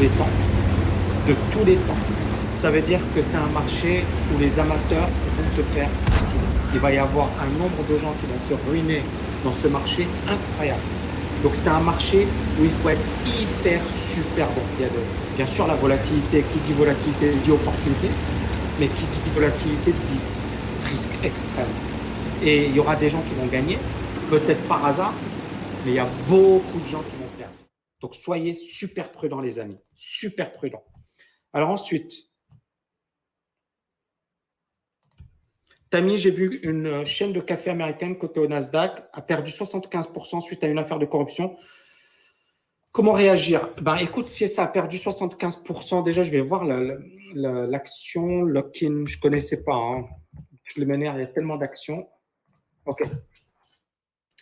les temps. De tous les temps. Ça veut dire que c'est un marché où les amateurs vont se faire suicider. Il va y avoir un nombre de gens qui vont se ruiner dans ce marché incroyable. Donc, c'est un marché où il faut être hyper super bon. Il y a bien sûr la volatilité. Qui dit volatilité dit opportunité, mais qui dit volatilité dit risque extrême. Et il y aura des gens qui vont gagner, peut-être par hasard, mais il y a beaucoup de gens qui vont perdre. Donc, soyez super prudents, les amis. Super prudents. Alors ensuite, Tammy, j'ai vu une chaîne de café américaine cotée au Nasdaq a perdu 75% suite à une affaire de corruption. Comment réagir? Ben, écoute, si ça a perdu 75%, déjà, je vais voir l'action lock-in. Je ne connaissais pas. Hein. Je le m'énerve, il y a tellement d'actions. OK.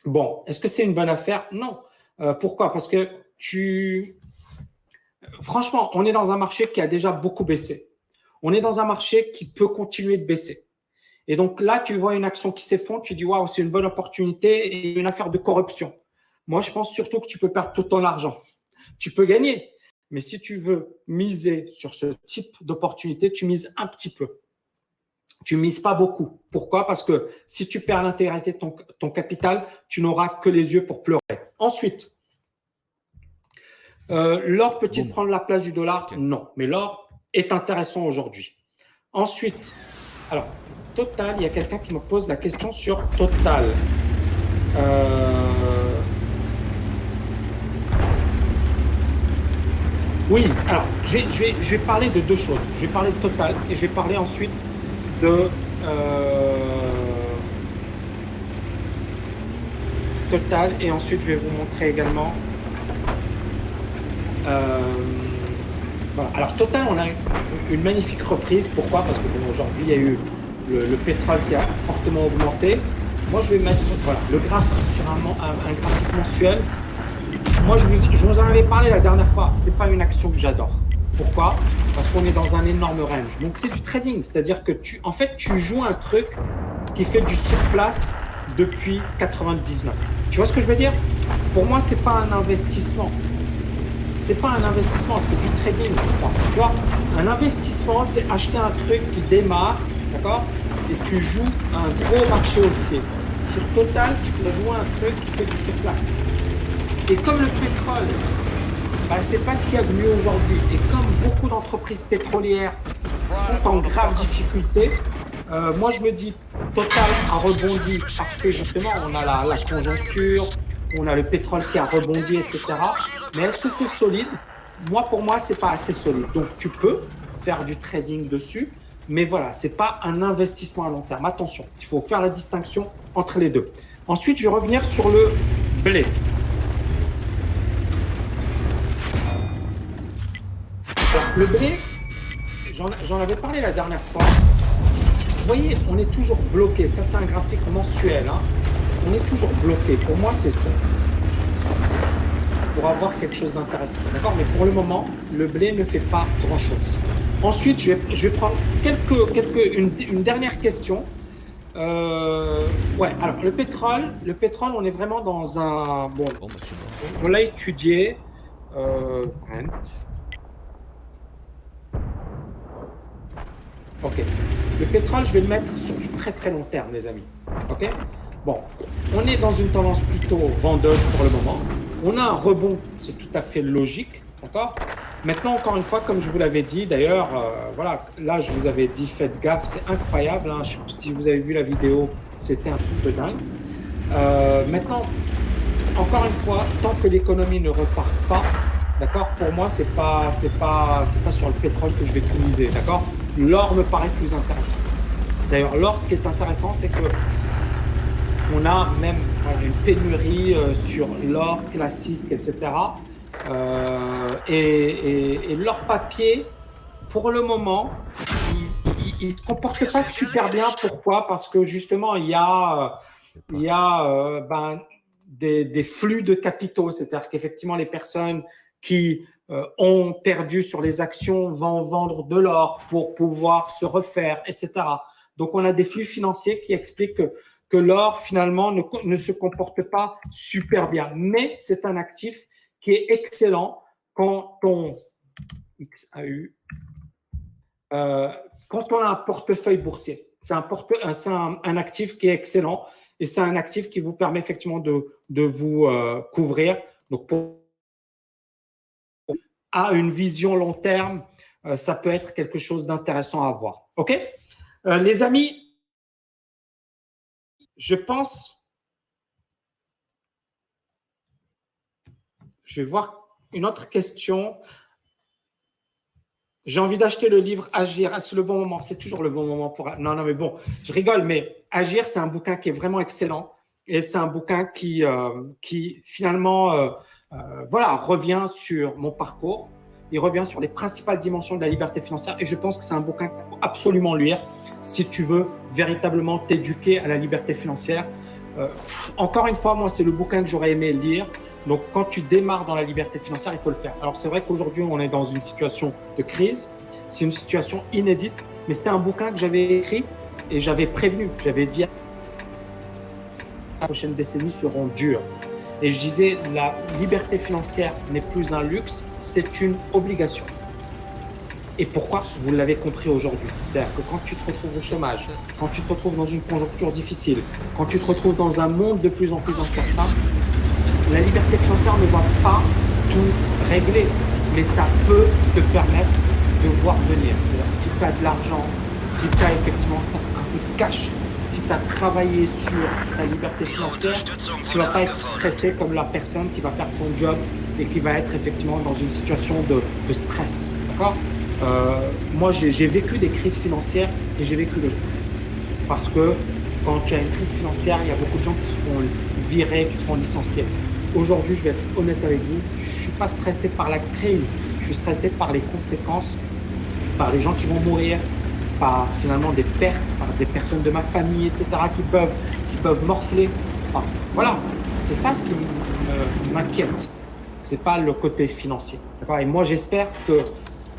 Bon, est-ce que c'est une bonne affaire? Non. Pourquoi? Parce que franchement, on est dans un marché qui a déjà beaucoup baissé. On est dans un marché qui peut continuer de baisser. Et donc là, tu vois une action qui s'effondre, tu dis waouh, c'est une bonne opportunité et une affaire de corruption. Moi, je pense surtout que tu peux perdre tout ton argent. Tu peux gagner, mais si tu veux miser sur ce type d'opportunité, tu mises un petit peu. Tu mises pas beaucoup. Pourquoi? Parce que si tu perds l'intégralité de ton capital, tu n'auras que les yeux pour pleurer. Ensuite, l'or peut-il prendre la place du dollar? Non, mais l'or est intéressant aujourd'hui. Ensuite, alors, Total, il y a quelqu'un qui me pose la question sur Total. Oui, alors, je vais parler de deux choses. Je vais parler de Total et je vais parler ensuite de Total et ensuite je vais vous montrer également voilà. Alors Total, on a une magnifique reprise. Pourquoi? Parce que bon, aujourd'hui il y a eu le pétrole qui a fortement augmenté. Moi je vais mettre voilà, le graphe sur un graphique mensuel. Moi je vous en avais parlé la dernière fois, c'est pas une action que j'adore. Pourquoi? Parce qu'on est dans un énorme range. Donc c'est du trading, c'est-à-dire que tu joues un truc qui fait du surplace depuis 99. Tu vois ce que je veux dire? Pour moi, c'est pas un investissement. C'est pas un investissement, c'est du trading, ça. Tu vois, un investissement, c'est acheter un truc qui démarre, d'accord? Et tu joues un gros marché haussier. Sur Total, tu peux jouer un truc qui fait du surplace. Et comme le pétrole, bah, c'est pas ce qu'il y a de mieux aujourd'hui. Et comme beaucoup d'entreprises pétrolières sont en grave difficulté, moi je me dis, Total a rebondi parce que justement on a la conjoncture, on a le pétrole qui a rebondi, etc. Mais est-ce que c'est solide? Moi, pour moi, c'est pas assez solide. Donc tu peux faire du trading dessus, mais voilà, c'est pas un investissement à long terme. Attention, il faut faire la distinction entre les deux. Ensuite, je vais revenir sur le blé. Alors, le blé, j'en avais parlé la dernière fois. Vous voyez, on est toujours bloqué. Ça, c'est un graphique mensuel. Hein. On est toujours bloqué. Pour moi, c'est ça. Pour avoir quelque chose d'intéressant. D'accord? Mais pour le moment, le blé ne fait pas grand-chose. Ensuite, je vais prendre une dernière question. Ouais, alors le pétrole, on est vraiment dans un... Bon, on l'a étudié. Ok. Le pétrole, je vais le mettre sur du très très long terme, les amis. Ok. Bon, on est dans une tendance plutôt vendeuse pour le moment. On a un rebond, c'est tout à fait logique. D'accord. Maintenant, encore une fois, comme je vous l'avais dit, d'ailleurs, voilà, là, je vous avais dit, faites gaffe, c'est incroyable. Hein, si vous avez vu la vidéo, c'était un truc de dingue. Maintenant, encore une fois, tant que l'économie ne repart pas, d'accord, pour moi, c'est pas sur le pétrole que je vais tout miser, d'accord. L'or me paraît plus intéressant. D'ailleurs, l'or, ce qui est intéressant, c'est que on a même une pénurie sur l'or classique, etc. Et l'or papier, pour le moment, il ne se comporte pas super bien. Pourquoi? Parce que justement, il y a des flux de capitaux. C'est-à-dire qu'effectivement, les personnes qui ont perdu sur les actions vont vendre de l'or pour pouvoir se refaire, etc. Donc, on a des flux financiers qui expliquent que l'or, finalement, ne se comporte pas super bien. Mais c'est un actif qui est excellent quand on XAU. Quand on a un portefeuille boursier, c'est un actif qui est excellent et c'est un actif qui vous permet effectivement de vous couvrir. Donc, à une vision long terme, ça peut être quelque chose d'intéressant à voir. OK? Les amis, je pense, je vais voir une autre question. J'ai envie d'acheter le livre Agir. Est-ce le bon moment? C'est toujours le bon moment pour. Non, non, mais bon, je rigole, mais Agir, c'est un bouquin qui est vraiment excellent et c'est un bouquin qui finalement, voilà, revient sur mon parcours. Il revient sur les principales dimensions de la liberté financière et je pense que c'est un bouquin qu'il faut absolument lire si tu veux véritablement t'éduquer à la liberté financière. Encore une fois, moi, c'est le bouquin que j'aurais aimé lire. Donc, quand tu démarres dans la liberté financière, il faut le faire. Alors, c'est vrai qu'aujourd'hui, on est dans une situation de crise. C'est une situation inédite, mais c'était un bouquin que j'avais écrit et j'avais prévenu. J'avais dit les prochaines décennies seront dures. Et je disais, la liberté financière n'est plus un luxe, c'est une obligation. Et pourquoi? Vous l'avez compris aujourd'hui. C'est-à-dire que quand tu te retrouves au chômage, quand tu te retrouves dans une conjoncture difficile, quand tu te retrouves dans un monde de plus en plus incertain, la liberté financière ne va pas tout régler, mais ça peut te permettre de voir venir. C'est-à-dire si tu as de l'argent, si tu as effectivement un peu de cash, si tu as travaillé sur ta liberté financière, tu ne vas pas être stressé comme la personne qui va faire son job et qui va être effectivement dans une situation de stress. D'accord? Moi, j'ai vécu des crises financières et j'ai vécu le stress. Parce que quand tu as une crise financière, il y a beaucoup de gens qui se font virer, qui se font licencier. Aujourd'hui, je vais être honnête avec vous, je ne suis pas stressé par la crise, je suis stressé par les conséquences, par les gens qui vont mourir, par finalement des pertes, par des personnes de ma famille, etc., qui peuvent morfler. Enfin, voilà, c'est ça ce qui m'inquiète. Ce n'est pas le côté financier. Et moi, j'espère que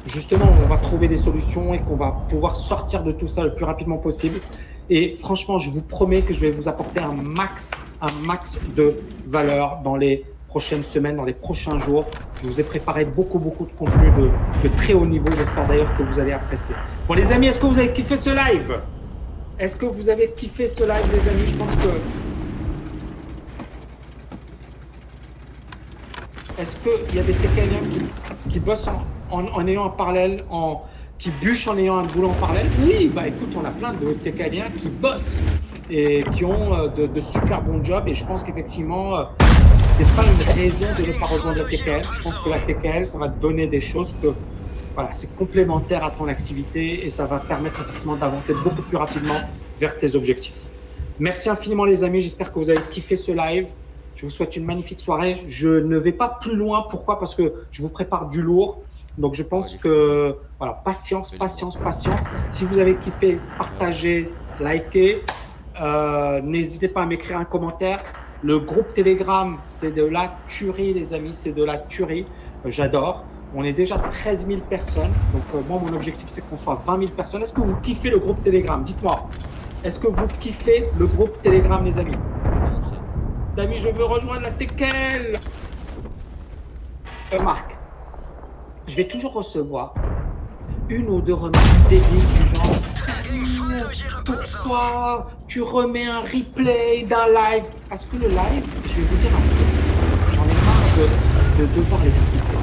justement, on va trouver des solutions et qu'on va pouvoir sortir de tout ça le plus rapidement possible. Et franchement, je vous promets que je vais vous apporter un max de valeur dans les prochaines semaines, dans les prochains jours. Je vous ai préparé beaucoup de contenu de très haut niveau. J'espère d'ailleurs que vous allez apprécier. Bon, les amis, est-ce que vous avez kiffé ce live? Est-ce que vous avez kiffé ce live, les amis? Je pense que... Est-ce qu'il y a des Técaniens qui bossent en ayant un parallèle, qui bûchent en ayant un boulot en parallèle? Oui, bah écoute, on a plein de Técaniens qui bossent et qui ont de super bons jobs. Et je pense qu'effectivement, c'est pas une raison de ne pas rejoindre la TKL. Je pense que la TKL, ça va te donner des choses que, voilà, c'est complémentaire à ton activité et ça va te permettre effectivement d'avancer beaucoup plus rapidement vers tes objectifs. Merci infiniment, les amis. J'espère que vous avez kiffé ce live. Je vous souhaite une magnifique soirée. Je ne vais pas plus loin. Pourquoi? Parce que je vous prépare du lourd. Donc, je pense que, voilà, patience. Si vous avez kiffé, partagez, likez. N'hésitez pas à m'écrire un commentaire. Le groupe Telegram, c'est de la tuerie, les amis. C'est de la tuerie. J'adore. On est déjà 13 000 personnes. Donc, moi, mon objectif, c'est qu'on soit 20 000 personnes. Est-ce que vous kiffez le groupe Telegram? Dites-moi. Est-ce que vous kiffez le groupe Telegram, les amis? Amis, je veux rejoindre la TKL. Marc, je vais toujours recevoir une ou deux remarques débiles du genre pourquoi tu remets un replay d'un live? Parce que le live, je vais vous dire un truc, j'en ai marre de devoir l'expliquer.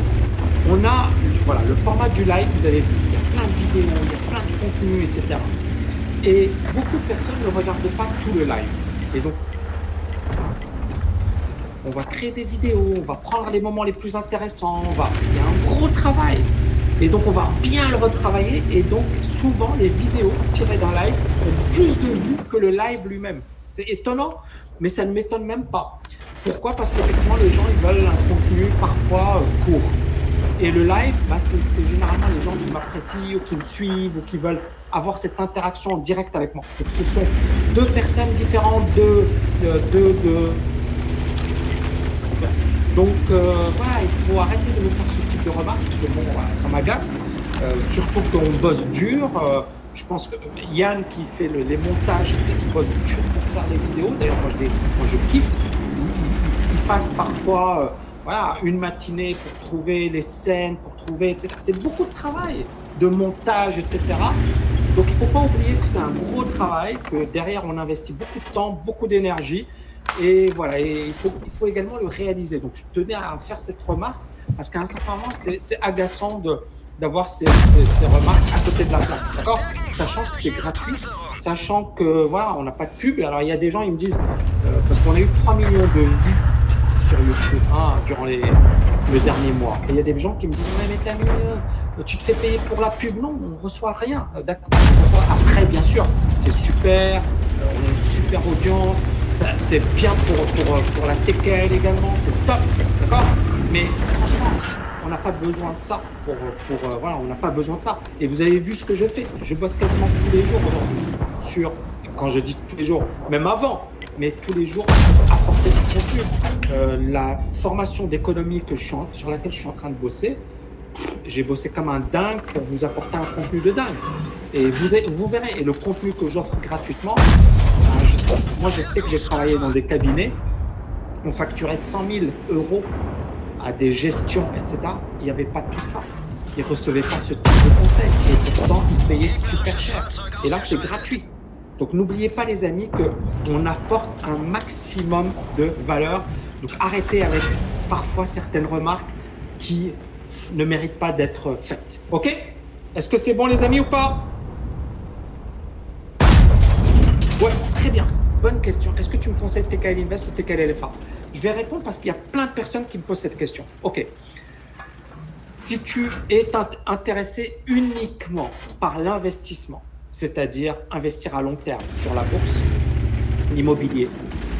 On a, voilà, le format du live, vous avez vu, il y a plein de vidéos, il y a plein de contenus, etc. Et beaucoup de personnes ne regardent pas tout le live. Et donc, on va créer des vidéos, on va prendre les moments les plus intéressants, il y a un gros travail. Et donc, on va bien le retravailler. Et donc, souvent, les vidéos tirées d'un live ont plus de vues que le live lui-même. C'est étonnant, mais ça ne m'étonne même pas. Pourquoi? Parce qu'effectivement, les gens, ils veulent un contenu parfois court. Et le live, bah, c'est généralement les gens qui m'apprécient ou qui me suivent ou qui veulent avoir cette interaction en direct avec moi. Donc, ce sont deux personnes différentes, Donc, voilà, il faut arrêter de me faire ce type de remarques, parce que bon, voilà, ça m'agace. Surtout qu'on bosse dur. Je pense que Yann qui fait les montages, il bosse dur pour faire les vidéos. D'ailleurs, moi, je kiffe. Il passe parfois voilà, une matinée pour trouver les scènes, pour trouver, etc. C'est beaucoup de travail, de montage, etc. Donc, il ne faut pas oublier que c'est un gros travail, que derrière, on investit beaucoup de temps, beaucoup d'énergie. Et voilà, et il faut également le réaliser. Donc, je tenais à faire cette remarque parce qu'à un certain moment, c'est agaçant d'avoir ces remarques à côté de la plaque. D'accord? Sachant que c'est gratuit, sachant que voilà, on n'a pas de pub. Alors, il y a des gens, ils me disent, parce qu'on a eu 3 millions de vues sur YouTube durant le dernier mois. Et il y a des gens qui me disent mais t'as mis, tu te fais payer pour la pub. Non, on ne reçoit rien. D'accord. Après, bien sûr, c'est super, on a une super audience, c'est bien pour la TKL également, c'est top. D'accord. Mais franchement, on n'a pas besoin de ça. Voilà, on n'a pas besoin de ça. Et vous avez vu ce que je fais. Je bosse quasiment tous les jours aujourd'hui quand je dis tous les jours, même avant, mais tous les jours pour apporter du contenu. La formation d'économie sur laquelle je suis en train de bosser, j'ai bossé comme un dingue pour vous apporter un contenu de dingue. Et vous verrez, et le contenu que j'offre gratuitement, moi je sais que j'ai travaillé dans des cabinets, on facturait 100 000 euros à des gestions, etc. Il n'y avait pas tout ça. Ils ne recevaient pas ce type de conseil. Et pourtant, ils payaient super cher. Et là, c'est gratuit. Donc, n'oubliez pas, les amis, qu'on apporte un maximum de valeur. Donc, arrêtez avec parfois certaines remarques qui ne méritent pas d'être faites. OK? Est-ce que c'est bon, les amis, ou pas? Ouais, très bien. Bonne question. Est-ce que tu me conseilles TKL Invest ou TKL LFA? Je vais répondre parce qu'il y a plein de personnes qui me posent cette question. OK. Si tu es intéressé uniquement par l'investissement, c'est-à-dire investir à long terme sur la bourse, l'immobilier,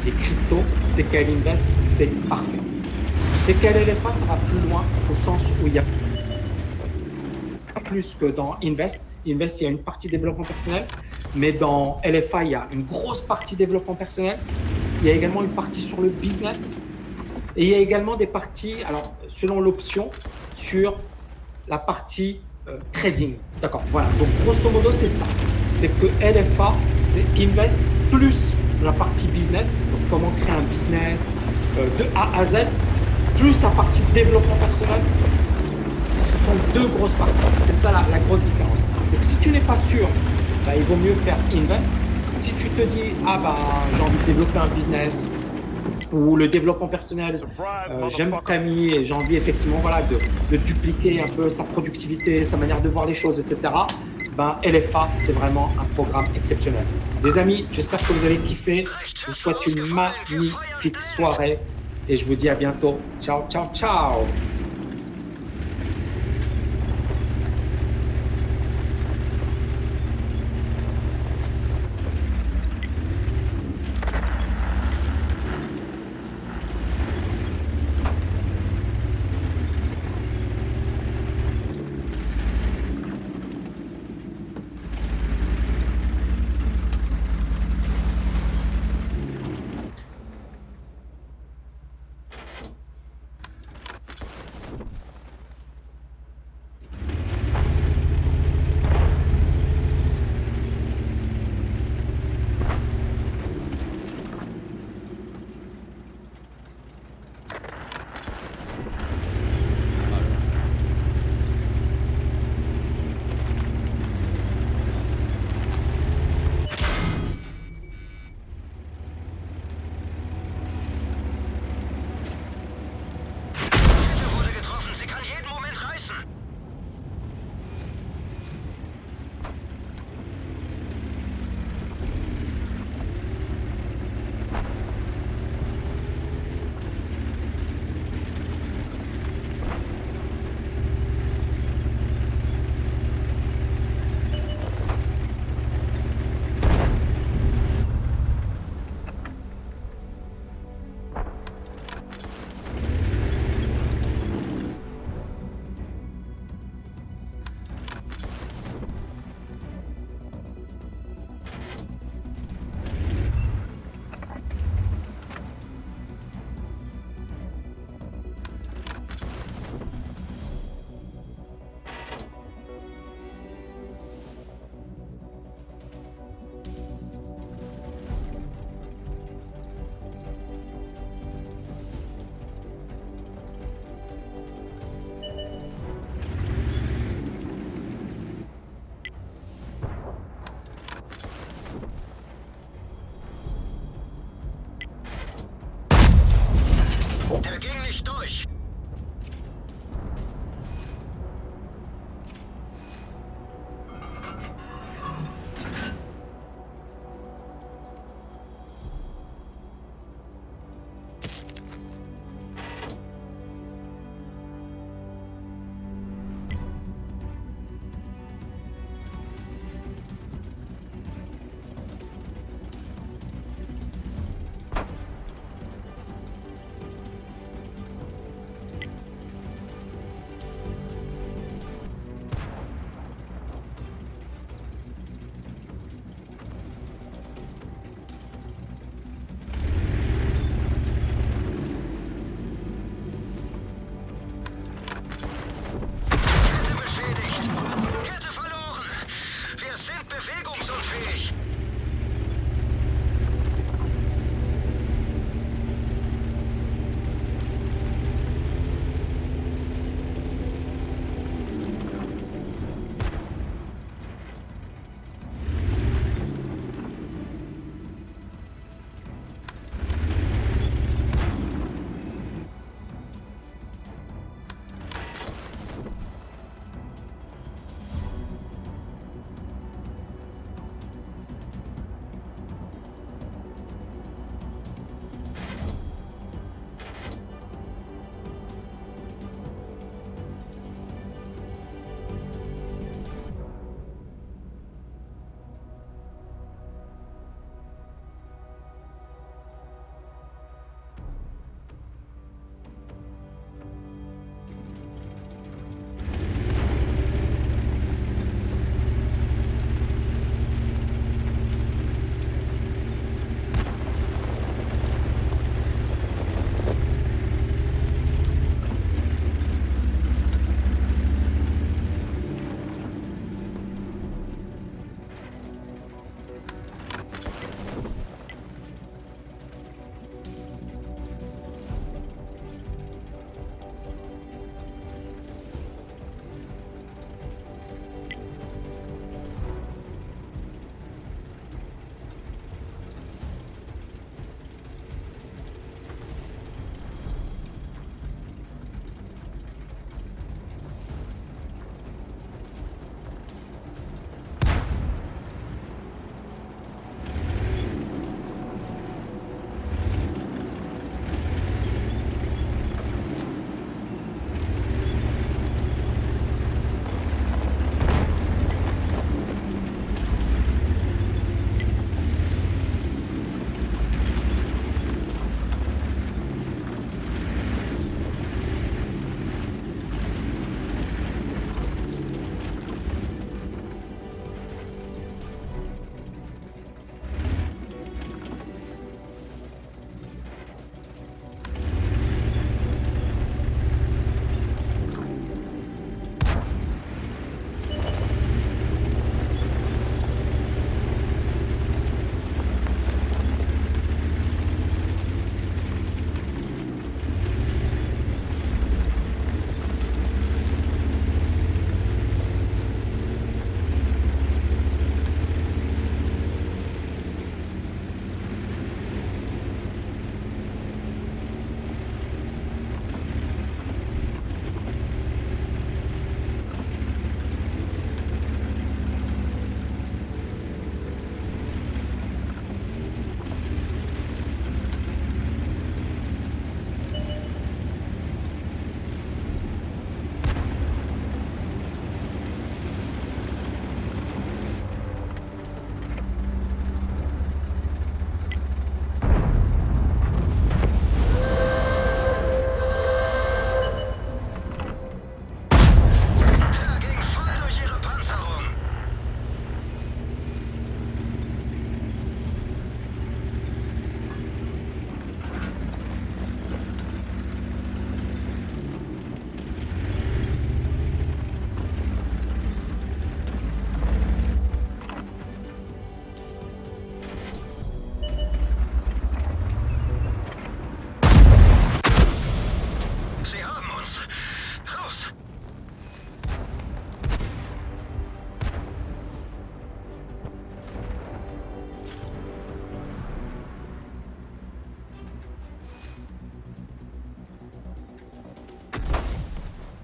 les cryptos, TKL Invest, c'est parfait. TKL LFA, ça va plus loin au sens où il y a plus que dans Invest. Invest, il y a une partie développement personnel, mais dans LFA, il y a une grosse partie développement personnel. Il y a également une partie sur le business. Et il y a également des parties, alors selon l'option, sur la partie trading. D'accord, voilà. Donc grosso modo, c'est ça. C'est que LFA, c'est Invest plus la partie business, donc comment créer un business de A à Z, plus la partie développement personnel. Ce sont deux grosses parties. C'est ça la grosse différence. Donc si tu n'es pas sûr, bah, il vaut mieux faire Invest. Si tu te dis, ah bah j'ai envie de développer un business, ou le développement personnel, j'aime Camille et j'ai envie effectivement voilà, de dupliquer un peu sa productivité, sa manière de voir les choses, etc. Ben, LFA, c'est vraiment un programme exceptionnel. Les amis, j'espère que vous avez kiffé. Je vous souhaite une magnifique soirée et je vous dis à bientôt. Ciao, ciao, ciao.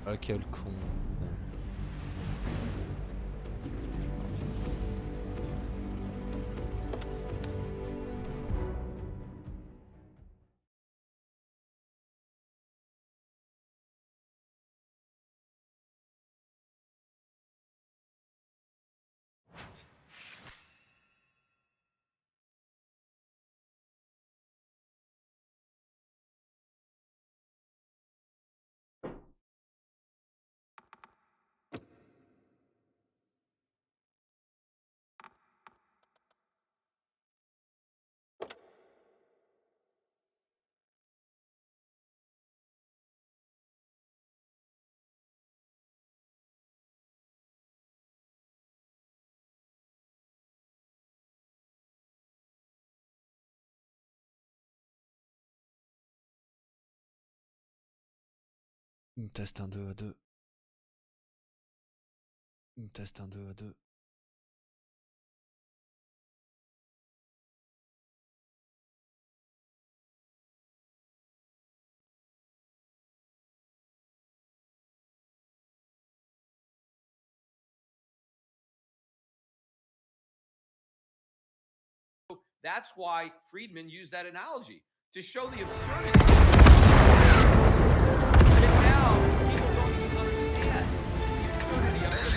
Ah, quel con. Test 1, 2 à 2. Test 1, 2 à 2. That's why Friedman used that analogy to show the absurdity. And now people don't even understand the absurdity of it.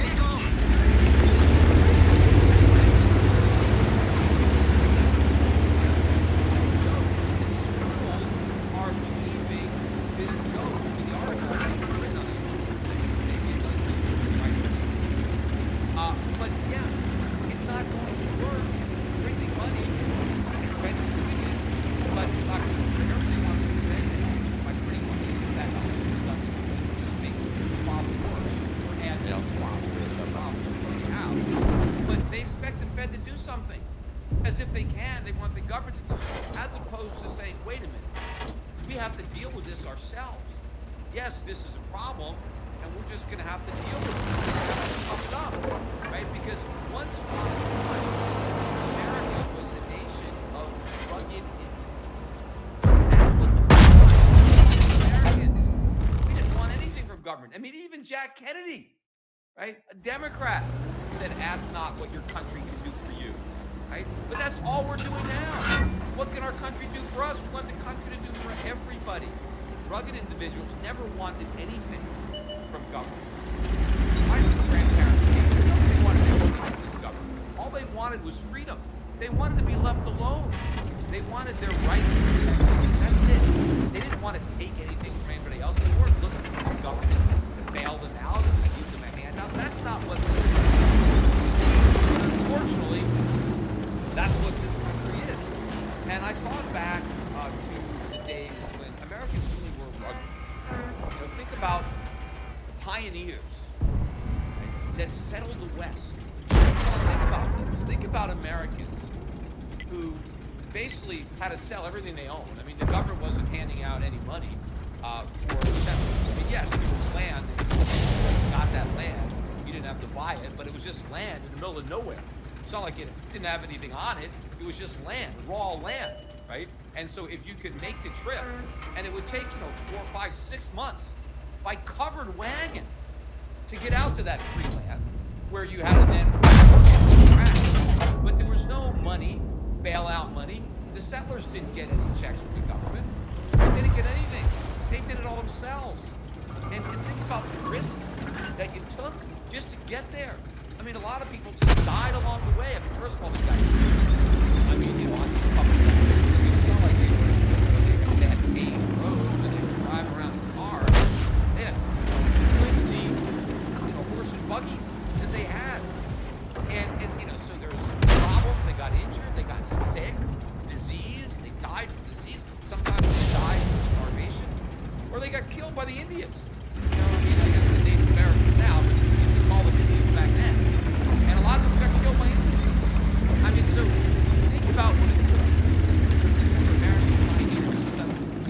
Are believing this joke in the article that he written on it. But yeah, it's not going to work. Printing money, but it's not going to work. Everybody wants to spend by printing money. That just makes the problem worse. And the problem working out. But they expect the Fed to do something. As if they can, they want the government to do something. As opposed to saying, wait a minute, we have to deal with this ourselves. Yes, this is a problem, and we're just going to have to deal with it. It's up, right? Because once upon a time, America was a nation of rugged individuals. That's what the Americans. We didn't want anything from government. I mean, even Jack Kennedy, right? A Democrat said, ask not what your country can do for you, right? But that's all we're doing now. What can our country do for us? We want the country to do for everybody. Rugged individuals never wanted anything from government. My grandparents they wanted anything from this government. All they wanted was freedom. They wanted to be left alone. They wanted their rights. That's it. They didn't want to take anything from anybody else. They weren't looking for the government to bail them out and to give them a handout. That's not what this is. Unfortunately, that's what this country is. And I thought back to the days when Americans really were rugged. You know, think about the pioneers, right, that settled the West. Think about this. Think about Americans who basically had to sell everything they owned. I mean, the government wasn't handing out any money for settlers. I mean, yes, there was land, and you got that land. You didn't have to buy it, but it was just land in the middle of nowhere. It's not like it didn't have anything on it. It was just land, raw land, right? And so if you could make the trip, and it would take, 4, 5, 6 months by covered wagon to get out to that free land where you had to then work. But there was no money, bailout money. The settlers didn't get any checks from the government. They didn't get anything. They did it all themselves. And think about the risks that you took just to get there. I mean, a lot of people just died along the way. I mean, first of all, the guys, on these public it's not like they had paved roads and they were driving around in cars. They had flimsy, horse and buggies that they had. And so there was problems. They got injured. They got sick, disease. They died from disease. Sometimes they died from starvation. Or they got killed by the Indians. I guess the Native Americans now, but you call them Indians back then. And a lot of them got killed by Indians. I mean, so think about what it took for American pioneers to settle this.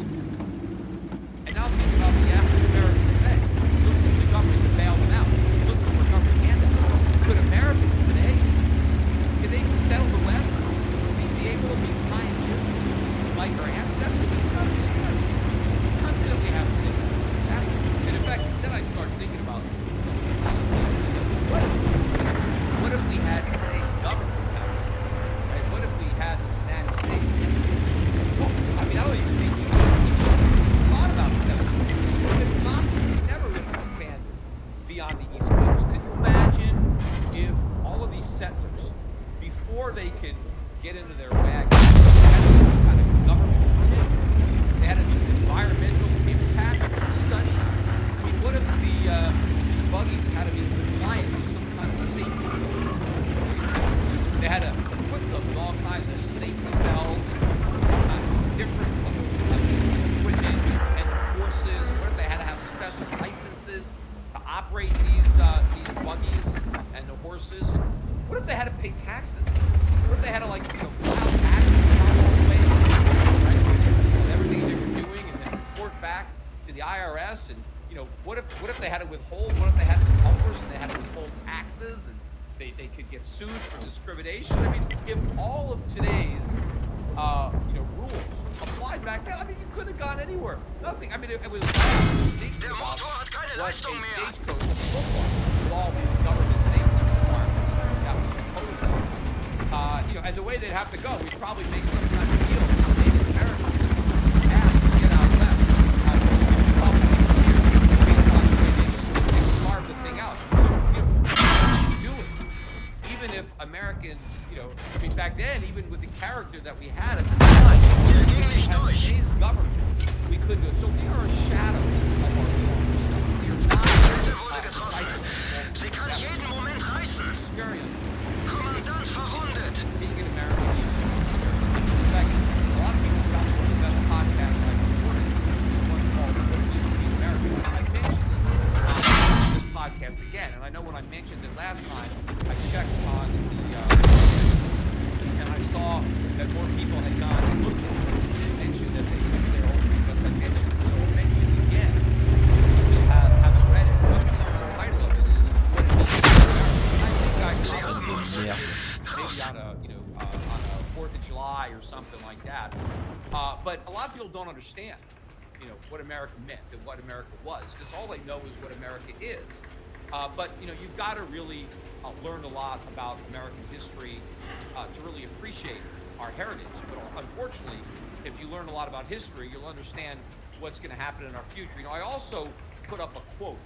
they could get into their wagon, they had to do some kind of government permit. They had to do an environmental impact study. I mean, what if the buggies had to be compliant with some kind of safety code? They had to equip them with all kinds of safety bells, different equipment and horses. What if they had to have special licenses to operate these buggies and the horses? What if they had to pay taxes? What if they had to file taxes all the way, right? On everything they were doing, and then report back to the IRS? And what if they had to withhold? What if they had some helpers and they had to withhold taxes and they could get sued for discrimination? I mean, if all of today's rules applied back then, I mean, you couldn't have gone anywhere. Nothing. I mean, it was Der Motor hat keine Leistung mehr. stagecoach would look like with all these government safety requirements that was imposed on them. And the way they'd have to go, we'd probably make some kind of deal with Native Americans to get out west. Probably based on the way they would carve the thing out. So, do it. Even if Americans, I mean, back then, even with the character that we had at the time, if we had today's government, we could go. So we are a shadow of our former self. We are not wurde getroffen. Sie kann jeden Moment reißen. experience. Kommandant verwundet. Being an American, in fact, a lot of people found one of the best podcasts I've recorded. One called "What It Means to Be American." I mentioned this podcast again, and I know when I mentioned it last time, I checked on the and I saw that more people had gone and looked at it and mentioned that they took their own because I mentioned it. So I'll mention it again. Still haven't read it, but the title of it is "What It Means to Be American." I think I probably Yeah. maybe on a 4th of July or something like that. But a lot of people don't understand, what America meant and what America was, because all they know is what America is. But you've got to really learn a lot about American history to really appreciate our heritage. But unfortunately, if you learn a lot about history, you'll understand what's going to happen in our future. I also put up a quote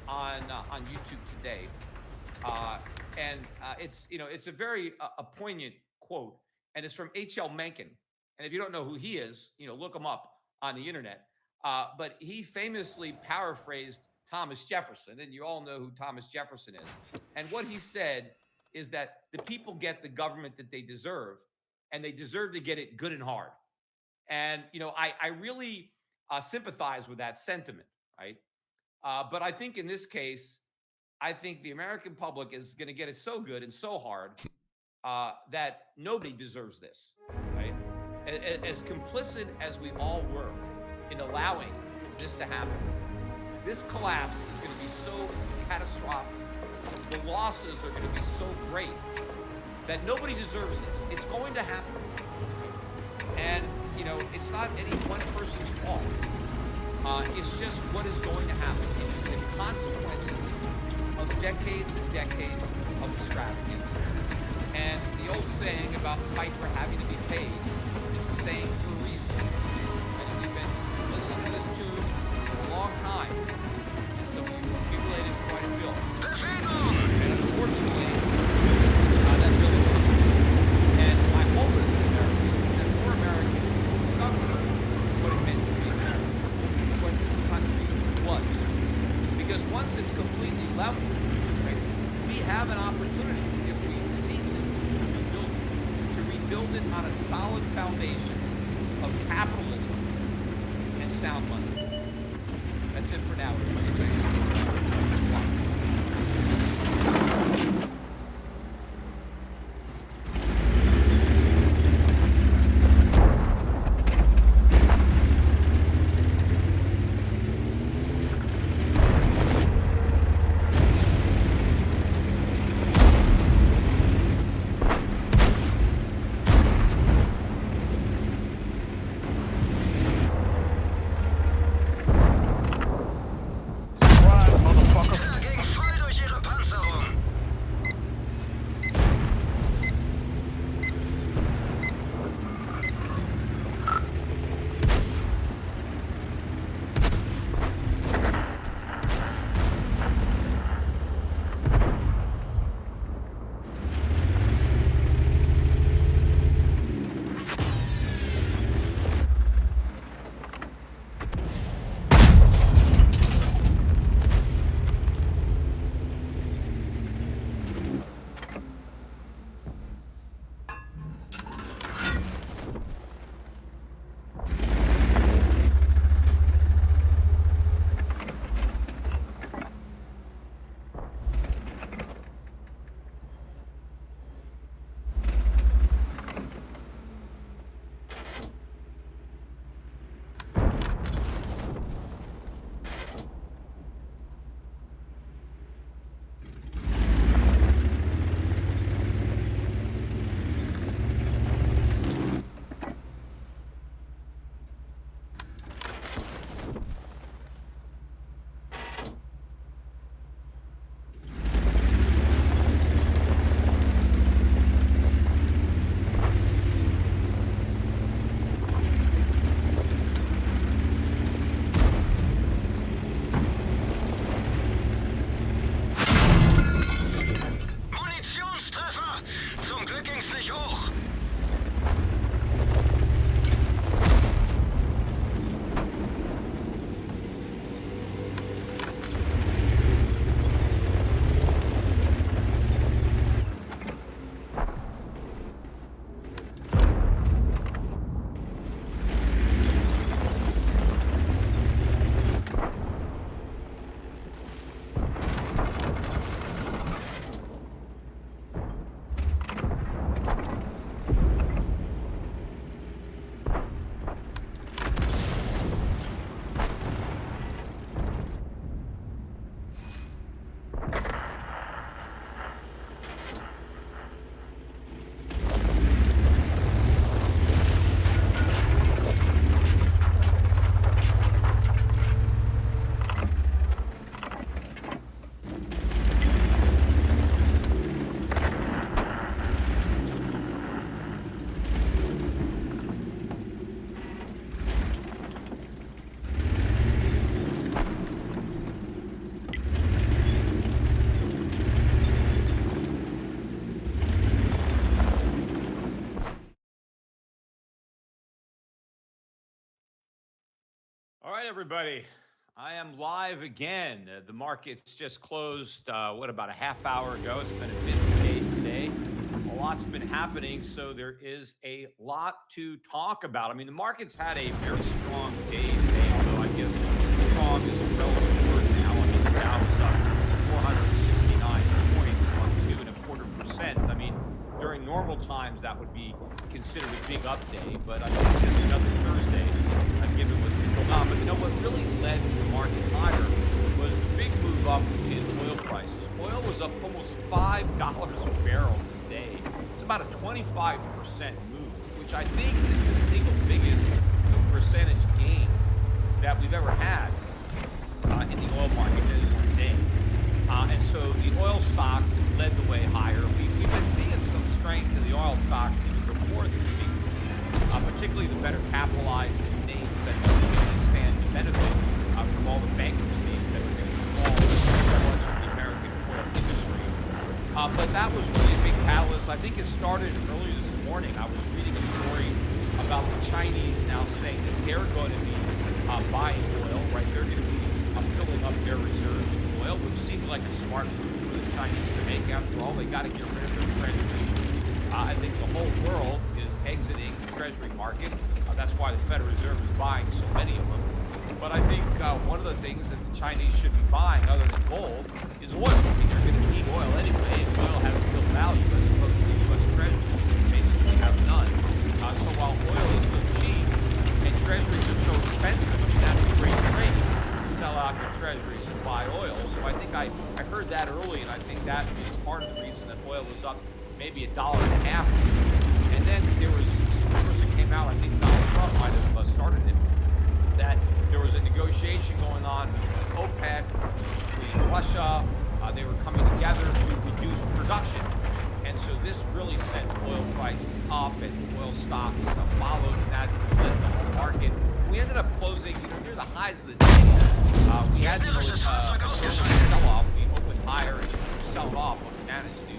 on YouTube today. And it's a very poignant quote, and it's from H.L. Mencken. And if you don't know who he is, look him up on the internet. But he famously paraphrased Thomas Jefferson, and you all know who Thomas Jefferson is. And what he said is that the people get the government that they deserve, and they deserve to get it good and hard. And I really sympathize with that sentiment, right? But I think in this case, I think the American public is going to get it so good and so hard that nobody deserves this, right? As complicit as we all were in allowing this to happen, this collapse is going to be so catastrophic. The losses are going to be so great that nobody deserves this. It's going to happen. And, it's not any one person's fault. It's just what is going to happen. It is the consequences of decades and decades of extravagance. And the old saying about Piper having to be paid is the saying for a reason. And we've been listening to this tune for a long time. And so we've accumulated quite a bill. And unfortunately, that bill is over. And my hope as an American is that more Americans discover what it meant to be American, what this country was. Because once it's completely leveled, right, we have an opportunity, if we seize it, to rebuild it on a solid foundation of capitalism and sound money. That's it for now, everybody. Thank you. All right, everybody. I am live again. The market's just closed, about a half hour ago. It's been a busy day today. A lot's been happening, so there is a lot to talk about. I mean, the market's had a very strong day today, although I guess strong is a relative word now. I mean, the Dow was up 469 points, on 2.25%. I mean, during normal times, that would be considered a big up day, but I mean, it's just another Thursday, given what's been going on. But you know what really led the market higher was the big move up in oil prices. Oil was up almost $5 a barrel today. It's about a 25% move, which I think is the single biggest percentage gain that we've ever had in the oil market in one day. And so the oil stocks led the way higher. We've been seeing some strength in the oil stocks even before the big move, particularly the better capitalized names that really stand to benefit from all the bankruptcies that are going to fall so much of the American oil industry. But that was really a big catalyst. I think it started earlier this morning. I was reading a story about the Chinese now saying that they're going to be buying oil, right? They're going to be filling up their reserves with oil, which seems like a smart move for the Chinese to make. After all, they got to get rid of their treasuries. I think the whole world is exiting the treasury market. That's why the Federal Reserve is buying so many of them. But I think one of the things that the Chinese should be buying, other than gold, is oil. I mean, they're going to need oil anyway, and oil has real value as opposed to U.S. treasuries, which basically have none. So while oil is so cheap and treasuries are so expensive, I mean, that's a great trade to sell out your treasuries and buy oil. So I think I heard that early, and I think that was part of the reason that oil was up maybe $1.50. And then there was some rumors that came out, I think Donald Trump might have started it, that there was a negotiation going on between OPEC, between Russia. They were coming together to reduce production. And so this really sent oil prices up, and oil stocks followed, and that led the whole market. We ended up closing, near the highs of the day. We had a sell-off. We opened higher and sell off, but we managed to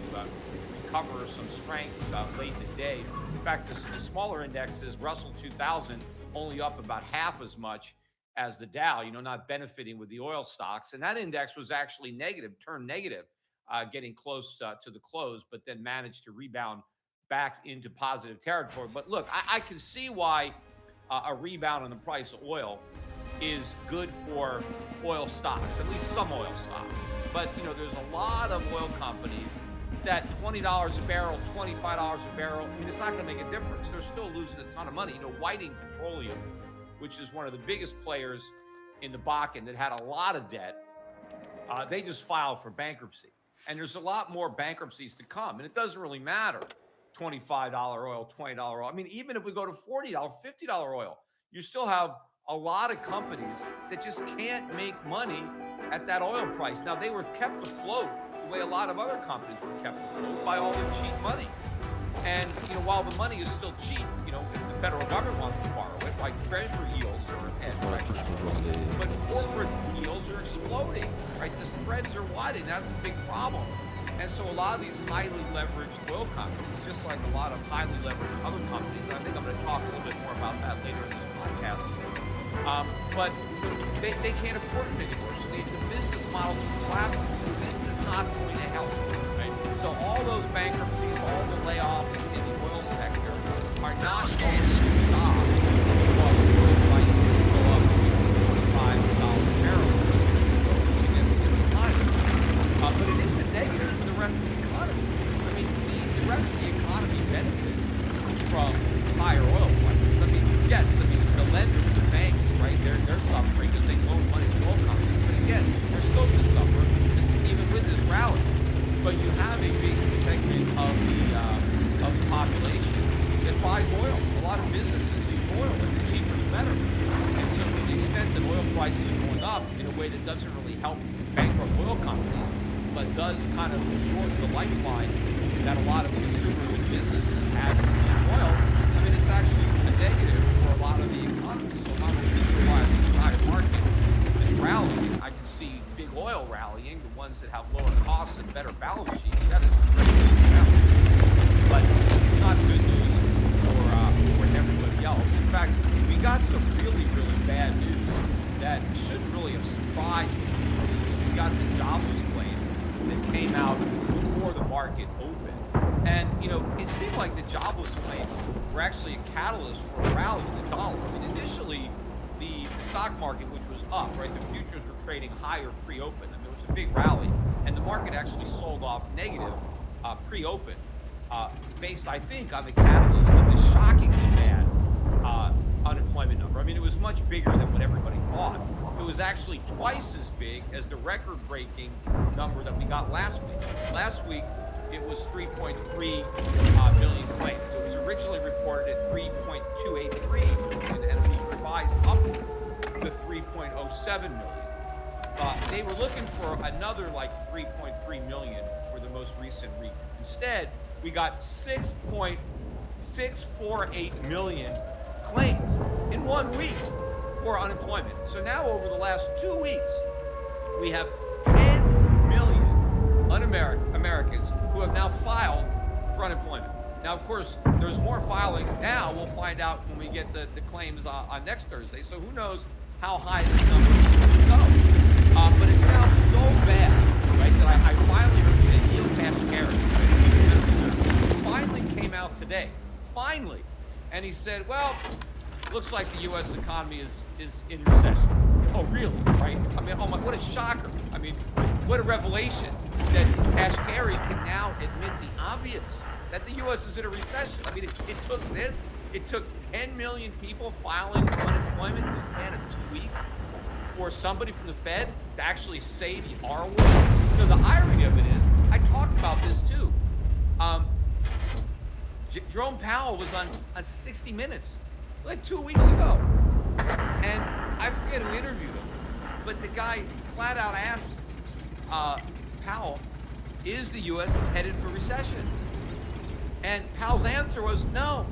recover some strength late in the day. In fact, the smaller indexes, Russell 2000, only up about half as much as the Dow, not benefiting with the oil stocks. And that index was actually negative, turned negative, getting close to the close, but then managed to rebound back into positive territory. But look, I can see why a rebound in the price of oil is good for oil stocks, at least some oil stocks. But, there's a lot of oil companies that $20 a barrel, $25 a barrel, I mean, it's not going to make a difference. They're still losing a ton of money. Whiting Petroleum, which is one of the biggest players in the Bakken that had a lot of debt, they just filed for bankruptcy. And there's a lot more bankruptcies to come. And it doesn't really matter, $25 oil, $20 oil. I mean, even if we go to $40, $50 oil, you still have a lot of companies that just can't make money at that oil price. Now, they were kept afloat the way a lot of other companies were kept afloat by all the cheap money. And, while the money is still cheap, if the federal government wants to borrow it, like treasury yields are but corporate yields are exploding, right? The spreads are widening. That's a big problem. And so a lot of these highly leveraged oil companies, just like a lot of highly leveraged other companies, and I think I'm going to talk a little bit more about that later in this podcast, but they can't afford it anymore. So the business models are collapsing. This is not going to help, right? So all those bankruptcies, all the layoffs in the oil sector are not going to stop because oil prices go up $45 a barrel significantly higher. But it is a negative for the rest of the economy. I mean, the rest of the economy benefits from higher oil prices. I mean, yes, the lenders, the banks, right, they're suffering because they loan money to oil companies. But again, they're still going to suffer, even with this rally. But you have a big segment of the population that buys oil. A lot of businesses use oil, and the cheaper the better. And so to the extent that oil prices are going up in a way that doesn't really help bankrupt oil companies, but does kind of shorten the lifeline that a lot of consumers and businesses have in oil, I mean, it's actually a negative for a lot of the economy. So not only why the entire market is rallying, I can see big oil rallying, the ones that have lower costs and better balance sheets. That is great news. But it's not good news for everybody else. In fact, we got some really, really bad news came out before the market opened. And, it seemed like the jobless claims were actually a catalyst for a rally in the dollar. I mean, initially, the stock market, which was up, right, the futures were trading higher pre-open. I mean, it was a big rally. And the market actually sold off negative pre-open, based, I think, on the catalyst of the shockingly bad unemployment number. I mean, it was much bigger than what everybody thought. It was actually twice as big as the record-breaking number that we got last week. Last week, it was 3.3 million claims. It was originally reported at 3.283 million, and it was revised upward to 3.07 million. They were looking for another like 3.3 million for the most recent week. Instead, we got 6.648 million claims in 1 week for unemployment. So now over the last 2 weeks, we have 10 million Americans who have now filed for unemployment. Now, of course, there's more filing now. We'll find out when we get the claims on next Thursday. So who knows how high this number is going to go. But it's now so bad, right, that I finally heard that Neil Kashkari finally came out today. Finally. And he said, well, looks like the U.S. economy is in recession. Oh, really? Right? I mean, oh my, what a shocker. I mean, what a revelation that Kashkari can now admit the obvious, that the U.S. is in a recession. I mean, it took 10 million people filing for unemployment in the span of 2 weeks for somebody from the Fed to actually say the R word. So the irony of it is, I talked about this too. Jerome Powell was on 60 Minutes like 2 weeks ago. And I forget who interviewed him, but the guy flat out asked Powell, is the U.S. headed for recession? And Powell's answer was, no,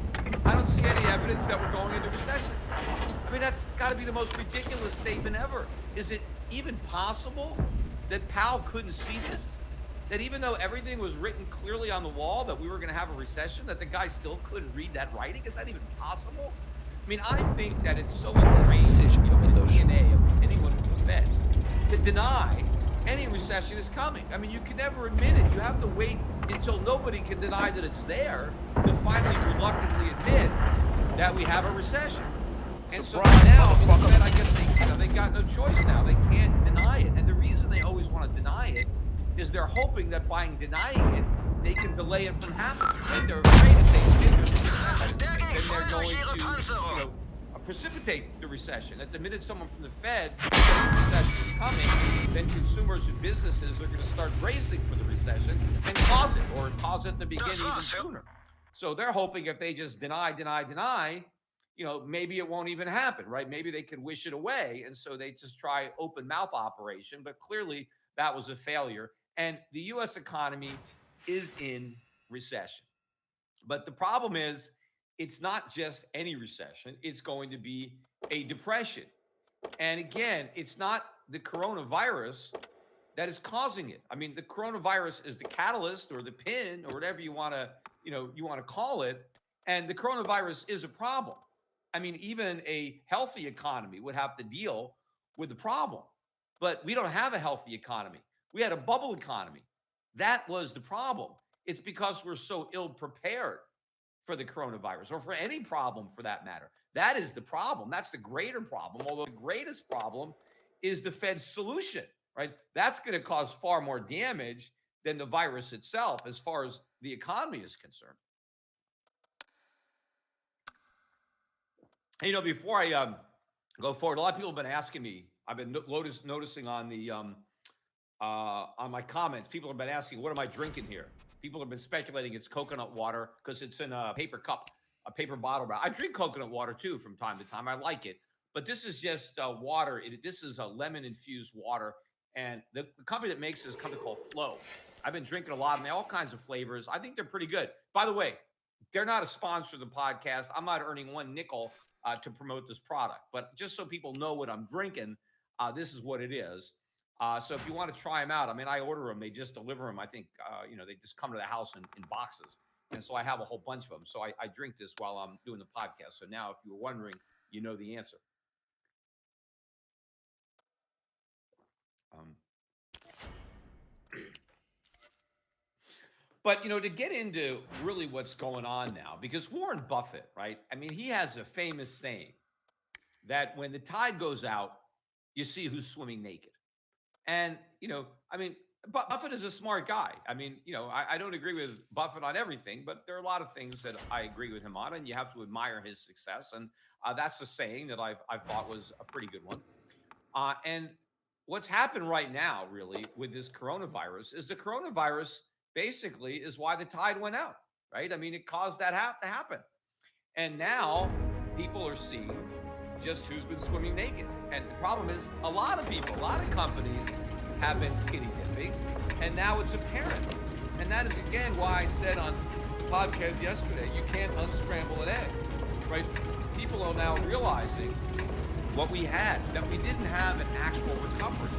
I don't see any evidence that we're going into recession. I mean, that's got to be the most ridiculous statement ever. Is it even possible that Powell couldn't see this? That even though everything was written clearly on the wall that we were going to have a recession, that the guy still couldn't read that writing? Is that even possible? I mean, I think that it's so ingrained in the DNA of anyone from the Fed to deny any recession is coming. I mean, you can never admit it. You have to wait until nobody can deny that it's there to finally reluctantly admit that we have a recession. And so now, the Fed, I guess they got no choice now. They can't deny it. And the reason they always want to deny it is they're hoping that by denying it, they can delay it from happening. Right? They're afraid if they admit there's a recession, then they're going to, precipitate the recession. At the minute someone from the Fed says the recession is coming, then consumers and businesses are going to start bracing for the recession and cause it in the beginning even sooner. So they're hoping if they just deny, maybe it won't even happen, right? Maybe they could wish it away. And so they just try open mouth operation. But clearly that was a failure. And the U.S. economy is in recession. But the problem is, it's not just any recession. It's going to be a depression. And again, it's not the coronavirus that is causing it. I mean, the coronavirus is the catalyst or the pin or whatever you want to call it. And the coronavirus is a problem. I mean, even a healthy economy would have to deal with the problem. But we don't have a healthy economy. We had a bubble economy. That was the problem. It's because we're so ill prepared for the coronavirus or for any problem for that matter. That is the problem. That's the greater problem. Although the greatest problem is the Fed's solution, right? That's going to cause far more damage than the virus itself as far as the economy is concerned. And, before I go forward, a lot of people have been asking me, I've been noticing on the on my comments, people have been asking, what am I drinking here? People have been speculating it's coconut water because it's in a paper cup, a paper bottle. I drink coconut water too from time to time. I like it, but this is just water. This is a lemon-infused water, and the company that makes it is a company called Flow. I've been drinking a lot, and they have all kinds of flavors. I think they're pretty good. By the way, they're not a sponsor of the podcast. I'm not earning one nickel to promote this product, but just so people know what I'm drinking, this is what it is. So if you want to try them out, I mean, I order them. They just deliver them. I think, they just come to the house in boxes. And so I have a whole bunch of them. So I drink this while I'm doing the podcast. So now if you were wondering, you know the answer. But to get into really what's going on now, because Warren Buffett, right? I mean, he has a famous saying that when the tide goes out, you see who's swimming naked. And, I mean, Buffett is a smart guy. I mean, I don't agree with Buffett on everything, but there are a lot of things that I agree with him on, and you have to admire his success. And that's a saying that I've thought was a pretty good one. And what's happened right now, really, with this coronavirus is the coronavirus basically is why the tide went out, right? I mean, it caused that to happen. And now people are seeing just who's been swimming naked. And the problem is a lot of people, a lot of companies have been skinny dipping, and now it's apparent. And that is, again, why I said on the podcast yesterday, you can't unscramble an egg, right? People are now realizing what we had, that we didn't have an actual recovery.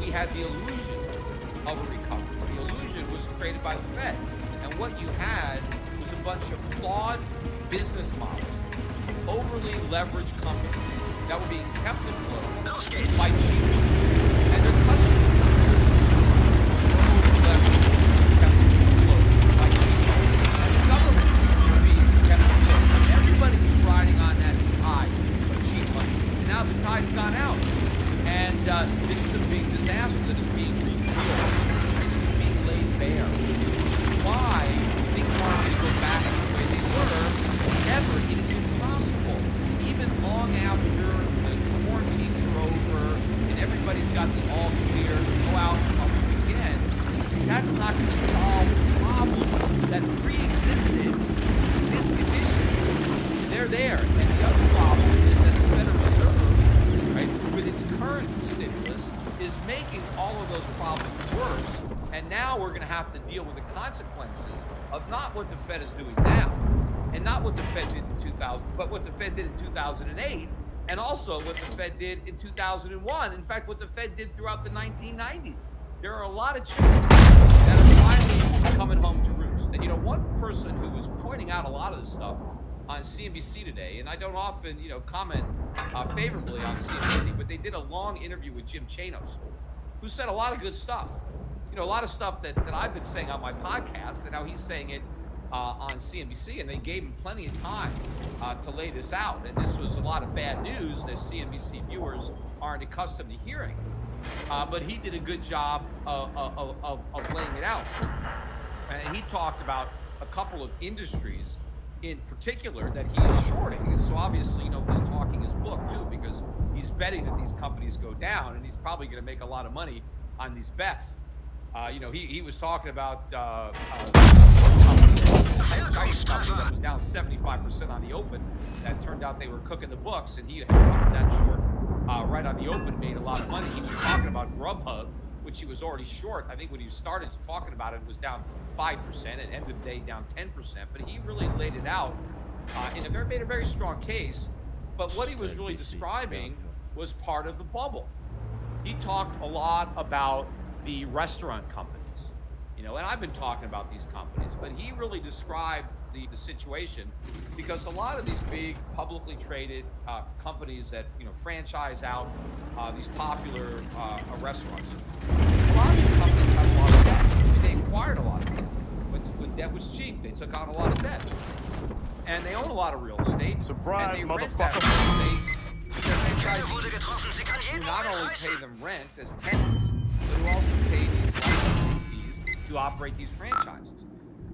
We had the illusion of a recovery. The illusion was created by the Fed. And what you had was a bunch of flawed business models, overly leveraged companies that were being kept afloat by cheap and their customers were over-leveraged, kept afloat by cheap, and the government was being kept afloat. And everybody was riding on that tide of cheap money. And now the tide's gone out, and this is a big disaster that is being revealed, it's being laid bare. Why things aren't going to go back to the way they were? Never. It is impossible. Even long after the quarantines are over and everybody's got the all clear to go out public again, that's not going to solve the problem that pre-existed this condition. They're there. And the other problem is that the Federal Reserve, right, with its current stimulus, is making all of those problems worse. And now we're going to have to deal with the consequences of not what the Fed is doing now, and not what the Fed did in 2000, but what the Fed did in 2008, and also what the Fed did in 2001. In fact, what the Fed did throughout the 1990s. There are a lot of chickens that are finally coming home to roost. And one person who was pointing out a lot of this stuff on CNBC today, and I don't often, comment favorably on CNBC, but they did a long interview with Jim Chanos, who said a lot of good stuff. A lot of stuff that I've been saying on my podcast, and now he's saying it on CNBC, and they gave him plenty of time to lay this out. And this was a lot of bad news that CNBC viewers aren't accustomed to hearing. But he did a good job of laying it out. And he talked about a couple of industries in particular that he is shorting. And so obviously, he's talking his book too, because he's betting that these companies go down, and he's probably going to make a lot of money on these bets. He was talking about a company that was down 75% on the open. That turned out they were cooking the books, and he had covered that short right on the open, made a lot of money. He was talking about Grubhub, which he was already short. I think when he started talking about it, it was down 5%, and end of the day down 10%. But he really laid it out made a very strong case. But what he was really describing was part of the bubble. He talked a lot about the restaurant companies, and I've been talking about these companies, but he really described the situation, because a lot of these big publicly traded companies that franchise out these popular restaurants, a lot of these companies have a lot of debt. I mean, they acquired a lot of debt. When debt was cheap, they took on a lot of debt, and they own a lot of real estate. Surprise, and they motherfucker! rent that real estate. You not only pay them rent as tenants, but who also pay these licensing fees to operate these franchises.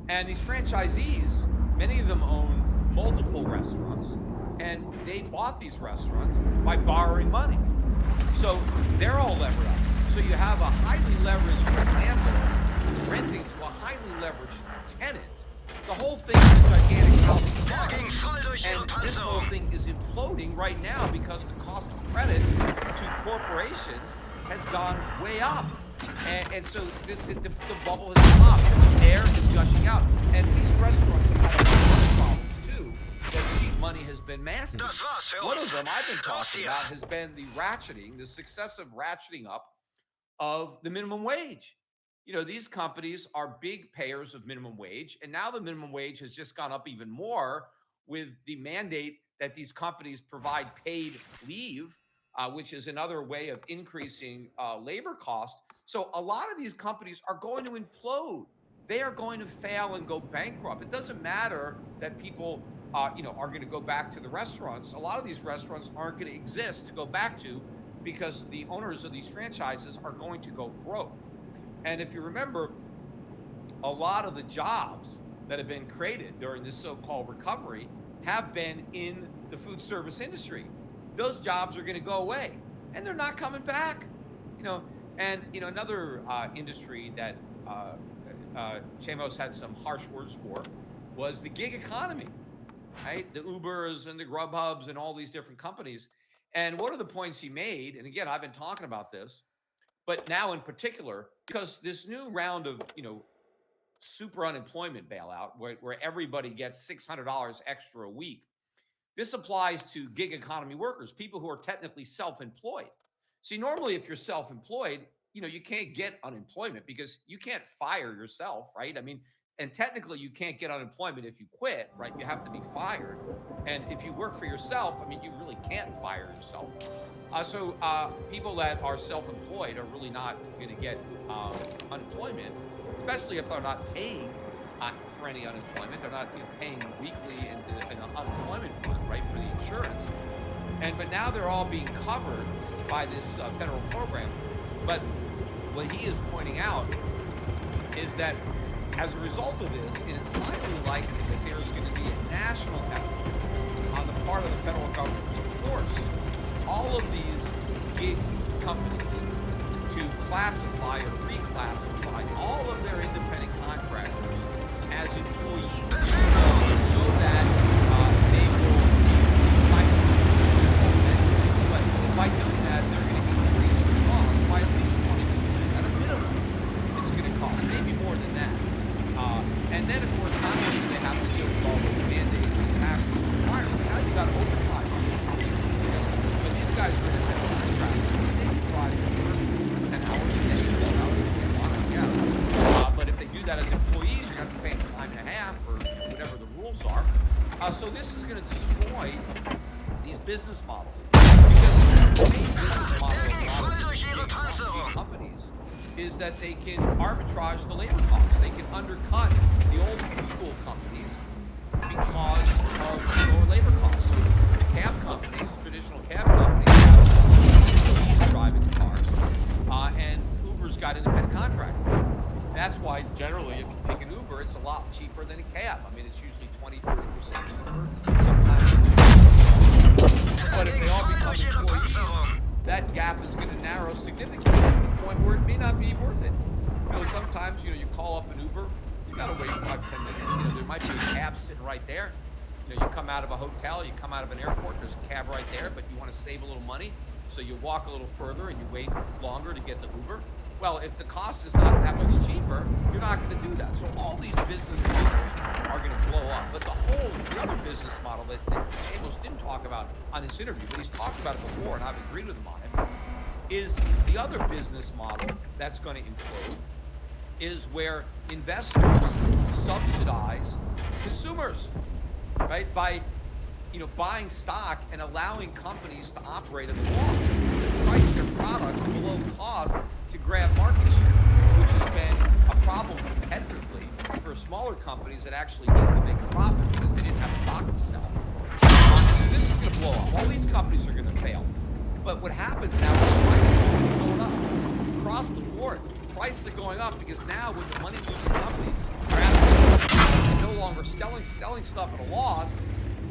And these franchisees, many of them own multiple restaurants, and they bought these restaurants by borrowing money. So they're all levered up. So you have a highly leveraged landlord renting to a highly leveraged tenant. The whole thing is a gigantic house of cards. And this whole thing is imploding right now because the cost of credit to corporations has gone way up. And so the bubble has popped. Air is gushing out. And these restaurants have had a lot of problems too. That cheap money has been massive. One of them I've been talking about has been the successive ratcheting up of the minimum wage. These companies are big payers of minimum wage, and now the minimum wage has just gone up even more with the mandate that these companies provide paid leave, which is another way of increasing labor costs. So a lot of these companies are going to implode. they are going to fail and go bankrupt. It doesn't matter that people, are going to go back to the restaurants. A lot of these restaurants aren't going to exist to go back to because the owners of these franchises are going to go broke. And if you remember, a lot of the jobs that have been created during this so-called recovery have been in the food service industry. Those jobs are going to go away, and they're not coming back. Another industry that Chamos had some harsh words for was the gig economy, right? The Ubers and the Grubhubs and all these different companies. And one of the points he made, and again, I've been talking about this, but now in particular, because this new round of, super unemployment bailout where everybody gets $600 extra a week, this applies to gig economy workers, people who are technically self-employed. See, normally if you're self-employed, you can't get unemployment because you can't fire yourself, right? I mean, and technically you can't get unemployment if you quit, right? You have to be fired. And if you work for yourself, I mean, you really can't fire yourself. So people that are self-employed are really not going to get unemployment, especially if they're not paying for any unemployment. They're not paying weekly in an unemployment fund, right, for the insurance. But now they're all being covered by this federal program. But what he is pointing out is that as a result of this, it is highly likely that there is going to be a national effort on the part of the federal government to force all of these gig companies to classify or reclassify all of their independent contractors as employees so that they will by doing that, they're going to increase the cost by at least 20%. At a minimum, it's going to cost maybe more than that. And then, of course, not only do they have to deal with all those mandates and taxes and requirements, now you got overtime. Because when these guys are independent contractors, they can drive 10 hours a day, 12 hours a day, I guess. But if they do that as employees, you're going to have to pay them time and a half or whatever the rules are. So this is going to destroy these business models. Companies is that they can arbitrage the labor costs. They can undercut the old school companies because of lower labor costs. So the cab companies, traditional cab companies, have driving cars, and Uber's got independent contractors. That's why generally, if you take an Uber, it's a lot cheaper than a cab. I mean, it's usually 20-30% cheaper. Sometimes it's but if they all become employees, that gap is going to narrow significantly to the point where it may not be worth it. Sometimes, you call up an Uber, you got to wait 5-10 minutes. There might be a cab sitting right there. You come out of a hotel, you come out of an airport, there's a cab right there, but you want to save a little money, so you walk a little further and you wait longer to get the Uber. Well, if the cost is not that much cheaper, you're not going to do that. So all these business models are going to blow up. But the other business model that Chamos didn't talk about on this interview, but he's talked about it before, and I've agreed with him on it, is the other business model that's going to implode is where investors subsidize consumers, right? By buying stock and allowing companies to operate at a loss, to price their products below cost to grab market share, which has been a problem competitively for smaller companies that actually need to make a profit because they didn't have stock to sell. So this is going to blow up. All these companies are going to fail. But what happens now is prices are going up across the board. Prices are going up because now when the money-losing companies are and no longer selling stuff at a loss,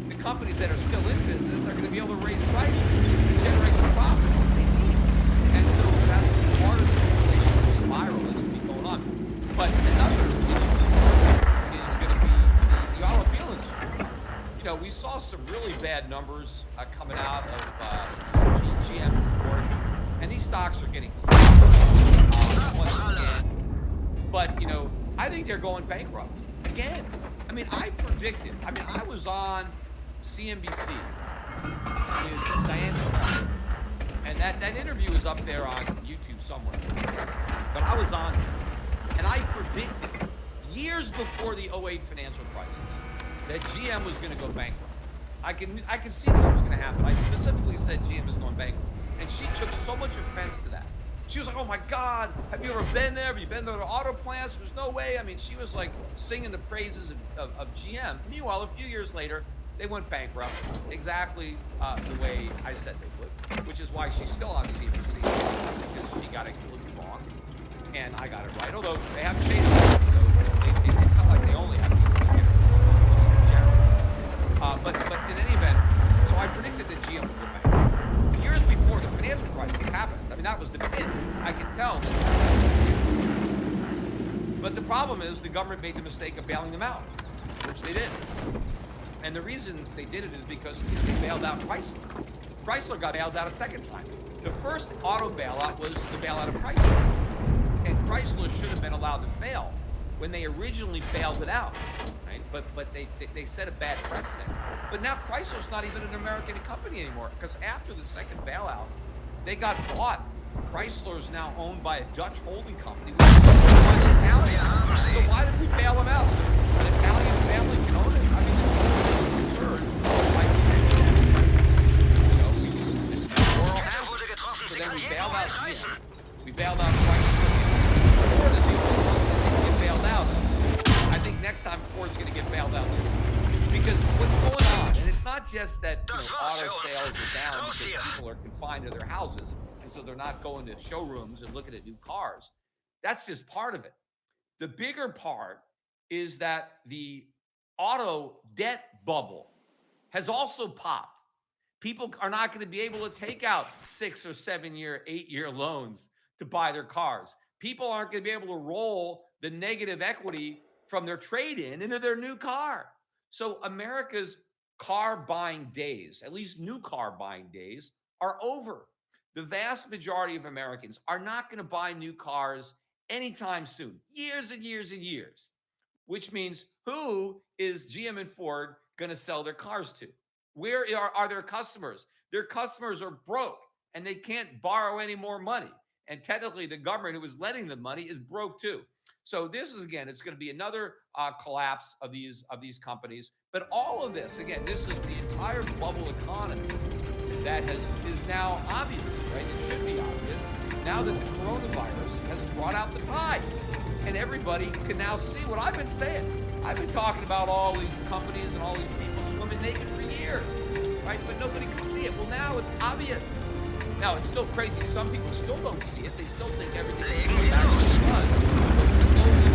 the companies that are still in business are going to be able to raise prices and generate the profits that they need. And so that's part of the inflationary spiral that's going to be going on. But another is going to be the automobile industry. We saw some really bad numbers coming out of GM and Ford, and these stocks are getting once again. But, I think they're going bankrupt again. I mean, I was on CNBC with Diane Sawyer, and that interview is up there on YouTube somewhere. But I was on, and I predicted years before the 2008 financial crisis that GM was going to go bankrupt. I can see this was going to happen. I specifically said GM is going bankrupt, and she took so much offense to that. She was like, oh my God, have you ever been there? Have you been to the auto plants? There's no way. I mean, she was like singing the praises of GM. Meanwhile, a few years later, they went bankrupt, exactly the way I said they would, which is why she's still on CNBC, because she got it completely wrong, and I got it right, although they have changed it, so it's not like they only have people that get it wrong, just in general. But in any event, so I predicted that GM would go bankrupt. Years before the financial crisis happened, I mean, that was the pin. I could tell. But the problem is the government made the mistake of bailing them out, which they did. And the reason they did it is because they bailed out Chrysler. Chrysler got bailed out a second time. The first auto bailout was the bailout of Chrysler. And Chrysler should have been allowed to fail when they originally bailed it out, right? But they set a bad precedent. But now Chrysler's not even an American company anymore, because after the second bailout, they got bought. Chrysler is now owned by a Dutch holding company, which is owned by the Italian. So why did we bail them out? So an Italian family can own it. I mean, they're concerned by sending moral hazard. So then we bailed out GM. We bailed out Chrysler. Ford is the only one that didn't get bailed out. I think next time Ford's going to get bailed out too. Because what's going on, and it's not just that auto sales are down because people are confined to their houses, and so they're not going to showrooms and looking at new cars. That's just part of it. The bigger part is that the auto debt bubble has also popped. People are not going to be able to take out 6 or 7 year, 8-year loans to buy their cars. People aren't going to be able to roll the negative equity from their trade-in into their new car. So America's car buying days, at least new car buying days, are over. The vast majority of Americans are not going to buy new cars anytime soon, years and years and years, which means who is GM and Ford going to sell their cars to? Where are their customers? Their customers are broke and they can't borrow any more money. And technically the government who is lending them money is broke too. So this is, again, it's going to be another collapse of these companies. But all of this, again, this is the entire bubble economy that is now obvious, right? It should be obvious now that the coronavirus has brought out the tide. And everybody can now see what I've been saying. I've been talking about all these companies and all these people swimming naked for years, right? But nobody can see it. Well, now it's obvious. Now, it's still crazy. Some people still don't see it. They still think everything is going back to what it was. But slowly,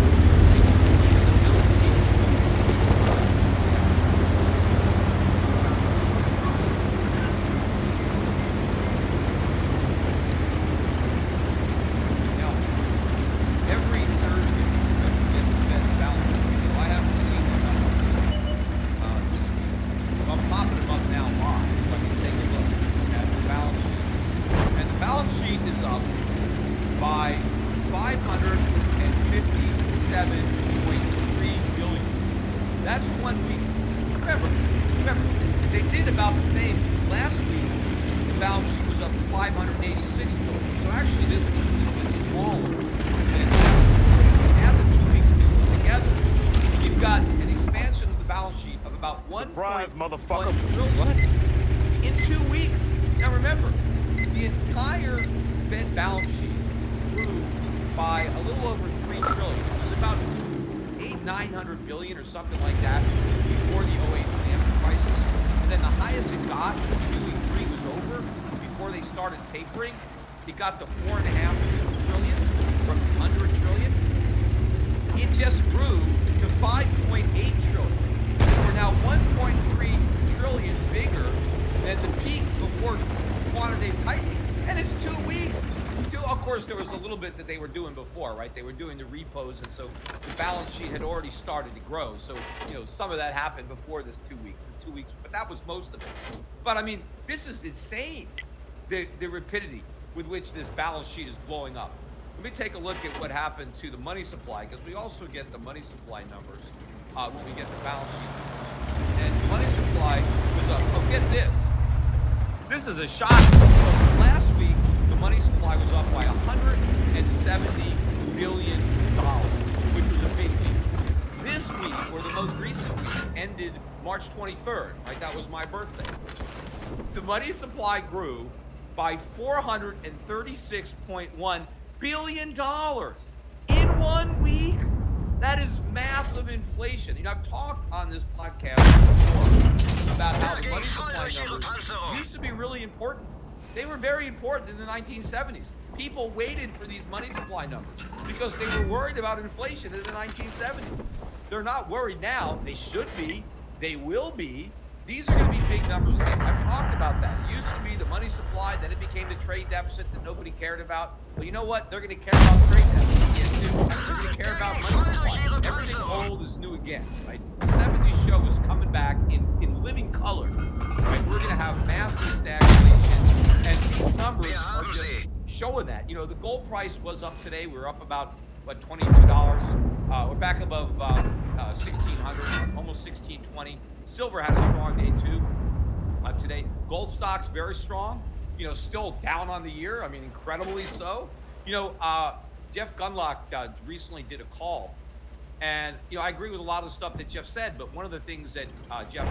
motherfucker. In 2 weeks. Now remember, the entire Fed balance sheet grew by a little over $3 trillion, which is about 900 billion or something like that before the 08 financial crisis. And then the highest it got when QE3 was over, before they started tapering, it got to 4.5 trillion from 100 trillion. It just grew to 5.8 trillion. We're now 1.3 trillion bigger than the peak before quantitative tightening, and it's 2 weeks. Of course, there was a little bit that they were doing before, right? They were doing the repos, and so the balance sheet had already started to grow. So, some of that happened before this 2 weeks. It's 2 weeks, but that was most of it. But I mean, this is insane, the rapidity with which this balance sheet is blowing up. Let me take a look at what happened to the money supply, because we also get the money supply numbers when we get the balance sheet numbers. And the money supply was up. Oh, get this. This is a shock. So last week, the money supply was up by $170 billion, which was a big deal. This week, or the most recent week, ended March 23rd, right? That was my birthday. The money supply grew by $436.1 billion in 1 week. That is massive inflation. You know, I've talked on this podcast before about how the money supply numbers used to be really important. They were very important in the 1970s. People waited for these money supply numbers because they were worried about inflation in the 1970s. They're not worried now. They should be. They will be. These are going to be big numbers again. I've talked about that. It used to be the money supply, then it became the trade deficit that nobody cared about. Well, you know what? They're going to care about trade deficit again, too. They're going to care about money supply. Everything old is new again, right? The 70s show is coming back in living color, right? We're going to have massive stagflation, and these numbers are just showing that. You know, the gold price was up today. We were up about, what, $22. We're back above 1,600, almost 1,620. Silver had a strong day too today. Gold stocks very strong. You know, still down on the year. I mean, incredibly so. You know, Jeff Gundlach recently did a call, and you know, I agree with a lot of the stuff that Jeff said. But one of the things that Jeff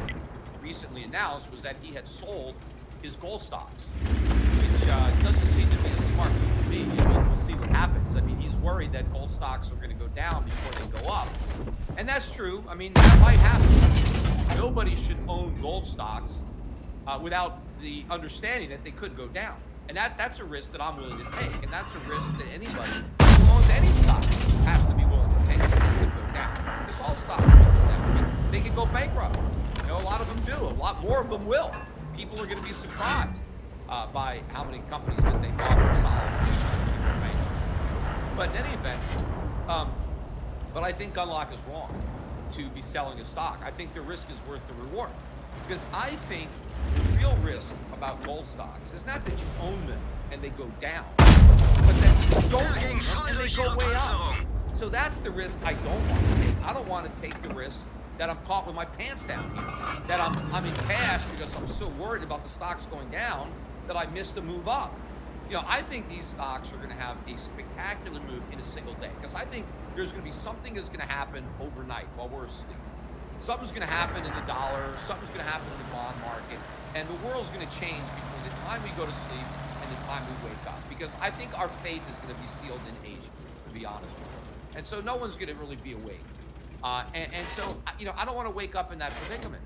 recently announced was that he had sold his gold stocks, which doesn't seem to be a smart move to me. I mean, we'll see what happens. I mean, he's worried that gold stocks are going to go down before they go up, and that's true. I mean, that might happen. Nobody should own gold stocks without the understanding that they could go down. And that's a risk that I'm willing to take. And that's a risk that anybody who owns any stock has to be willing to take. It could go down. Because all stocks could go down. I mean, they could go bankrupt. You know, a lot of them do. A lot more of them will. People are going to be surprised by how many companies that they bought or sold. But in any event, but I think Gundlach is wrong to be selling a stock. I think the risk is worth the reward. Because I think the real risk about gold stocks is not that you own them and they go down, but that you don't own them and they go way up. So that's the risk I don't want to take. I don't want to take the risk that I'm caught with my pants down here, that I'm in cash because I'm so worried about the stocks going down that I missed the move up. You know, I think these stocks are going to have a spectacular move in a single day, because I think there's going to be something that's going to happen overnight while we're asleep. Something's going to happen in the dollar, something's going to happen in the bond market, and the world's going to change between the time we go to sleep and the time we wake up, because I think our fate is going to be sealed in Asia, to be honest with you. And so no one's going to really be awake. And so, you know, I don't want to wake up in that predicament.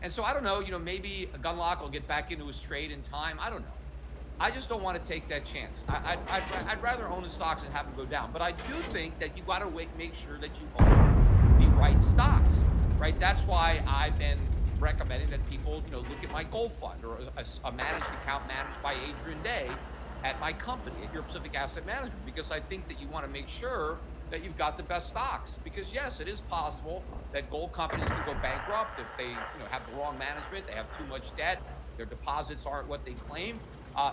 And so I don't know, you know, maybe Gundlach will get back into his trade in time. I don't know. I just don't want to take that chance. I'd rather own the stocks and have them go down. But I do think that you got to make sure that you own the right stocks, right? That's why I've been recommending that people, you know, look at my gold fund or a managed account managed by Adrian Day at my company, at Europe Pacific Asset Management, because I think that you want to make sure that you've got the best stocks. Because yes, it is possible that gold companies can go bankrupt if they, you know, have the wrong management, they have too much debt, their deposits aren't what they claim.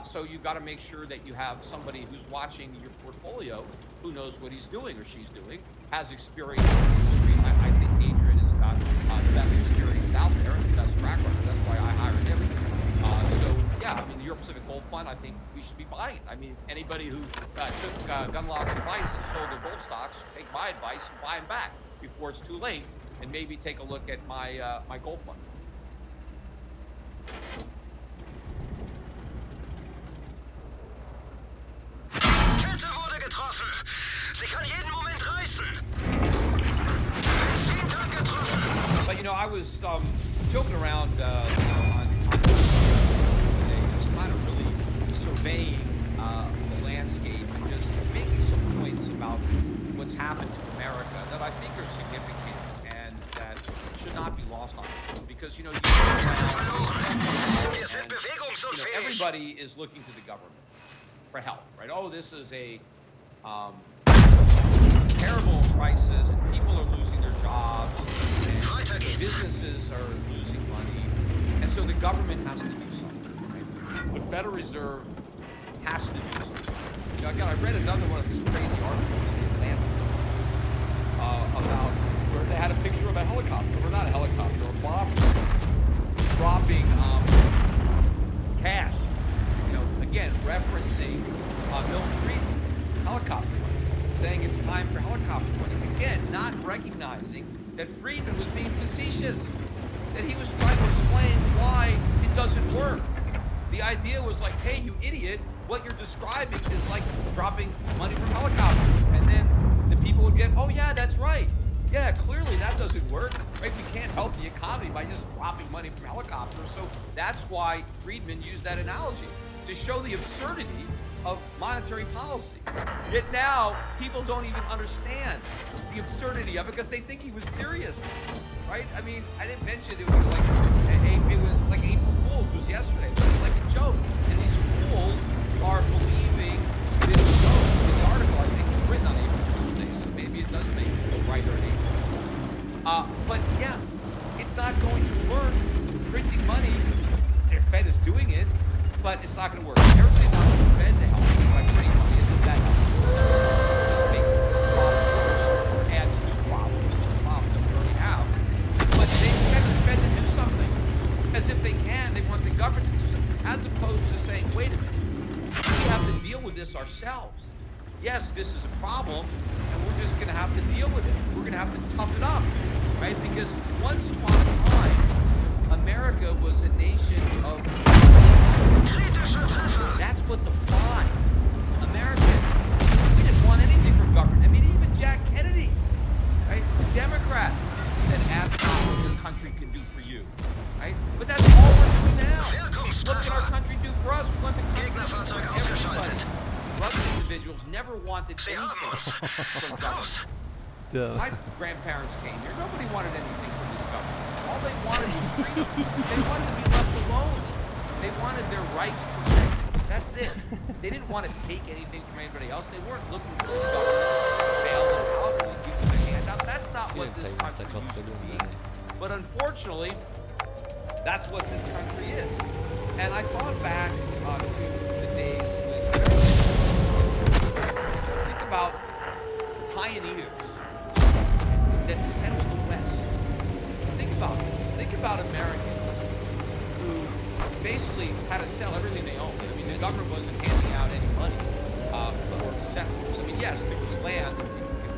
So you've got to make sure that you have somebody who's watching your portfolio who knows what he's doing or she's doing, has experience in the industry. I think Adrian has got the best experience out there and the best track record. That's why I hired him. So yeah, I mean, the Europe Pacific Gold Fund, I think we should be buying it. I mean, anybody who took Gundlach's advice and sold their gold stocks should take my advice and buy them back before it's too late, and maybe take a look at my my gold fund. Kette wurde getroffen. Sie kann jeden Moment reißen. Benzintank getroffen. But you know, I was joking around you know, on today, just kind of really surveying the landscape and just making some points about what's happened to America that I think are significant and that should not be lost on people. Because you know, everybody is looking to the government for help, right? Oh, this is a terrible crisis, and people are losing their jobs, and businesses are losing money, and so the government has to do something, right? The Federal Reserve has to do something. You know, again, I read another one of these crazy articles in the Atlantic about where they had a picture of a helicopter, or not a helicopter, a bomber dropping cash. You know, again, referencing Milton Friedman, helicopter money, saying it's time for helicopter money. Again, not recognizing that Friedman was being facetious, that he was trying to explain why it doesn't work. The idea was like, hey, you idiot, what you're describing is like dropping money from helicopters. And then the people would get, oh yeah, that's right. Yeah, clearly that doesn't work, right? We can't help the economy by just dropping money from helicopters. So that's why Friedman used that analogy to show the absurdity of monetary policy. Yet now people don't even understand the absurdity of it because they think he was serious, right? I mean, I didn't mention it was like April Fool's was yesterday. It was like a joke, and these fools are believing this joke. The article I think was written on April Fool's Day, so maybe it does make a writer an April. But yeah, it's not going to work. Printing money, their Fed is doing it, but it's not going to work. Everybody wants the Fed to help by printing money. Isn't that helpful? It makes the problem worse or adds new problems to the problem that we already have. But they expect the Fed to do something. As if they can, they want the government to do something. As opposed to saying, wait a minute, we have to deal with this ourselves. Yes, this is a problem, and we're just going to have to deal with it. We're going to have to tough it up, right? Because once upon a time, America was a nation of... That's what defined America. We didn't want anything from government. I mean, even Jack Kennedy, right? Democrat said, ask not what your country can do for you, right? But that's all we're doing now. What can our country do for us? We want the country to do for everybody. Most individuals never wanted anything from government. My grandparents came here. Nobody wanted anything from this government. All they wanted was freedom. They wanted to be left alone. They wanted their rights protected. That's it. They didn't want to take anything from anybody else. They weren't looking for the government to bail them out or give them a handout. That's not what this country used to be. But unfortunately, that's what this country is. And I thought back to the days when think about pioneers that settled the West. Think about this. Think about Americans who basically had to sell everything they owned. I mean, the government wasn't handing out any money for the settlers. I mean, yes, there was land. If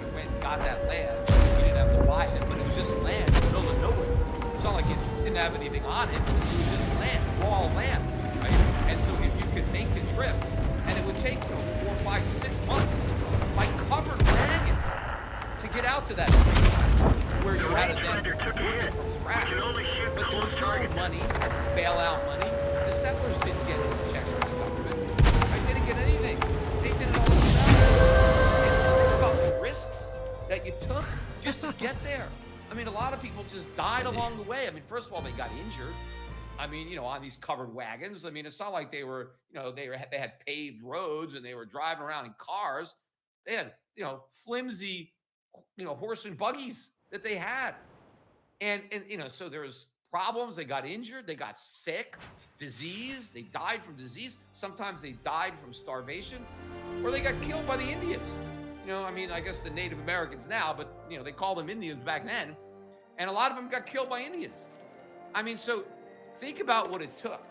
we went and got that land, we didn't have to buy it, but it was just land in the middle of nowhere. It's not like it didn't have anything on it. It was just land, raw land, right? And so if you could make the trip, and it would take 4, 5, 6 months by covered wagon to get out to that where you had to then work it from scratch. But there was no money, bailout money. The settlers didn't get any checks from the government. I didn't get anything. They did it all themselves. And think about the risks that you took just to get there. I mean, a lot of people just died along the way. I mean, first of all, they got injured. I mean, on these covered wagons. I mean, it's not like they were, they had paved roads and they were driving around in cars. They had, flimsy, horse and buggies that they had. And so there was problems. They got injured. They got sick, disease. They died from disease. Sometimes they died from starvation, or they got killed by the Indians. I mean, I guess the Native Americans now, but, they called them Indians back then. And a lot of them got killed by Indians. I mean, so think about what it took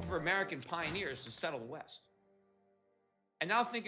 for American pioneers to settle the West. And now think about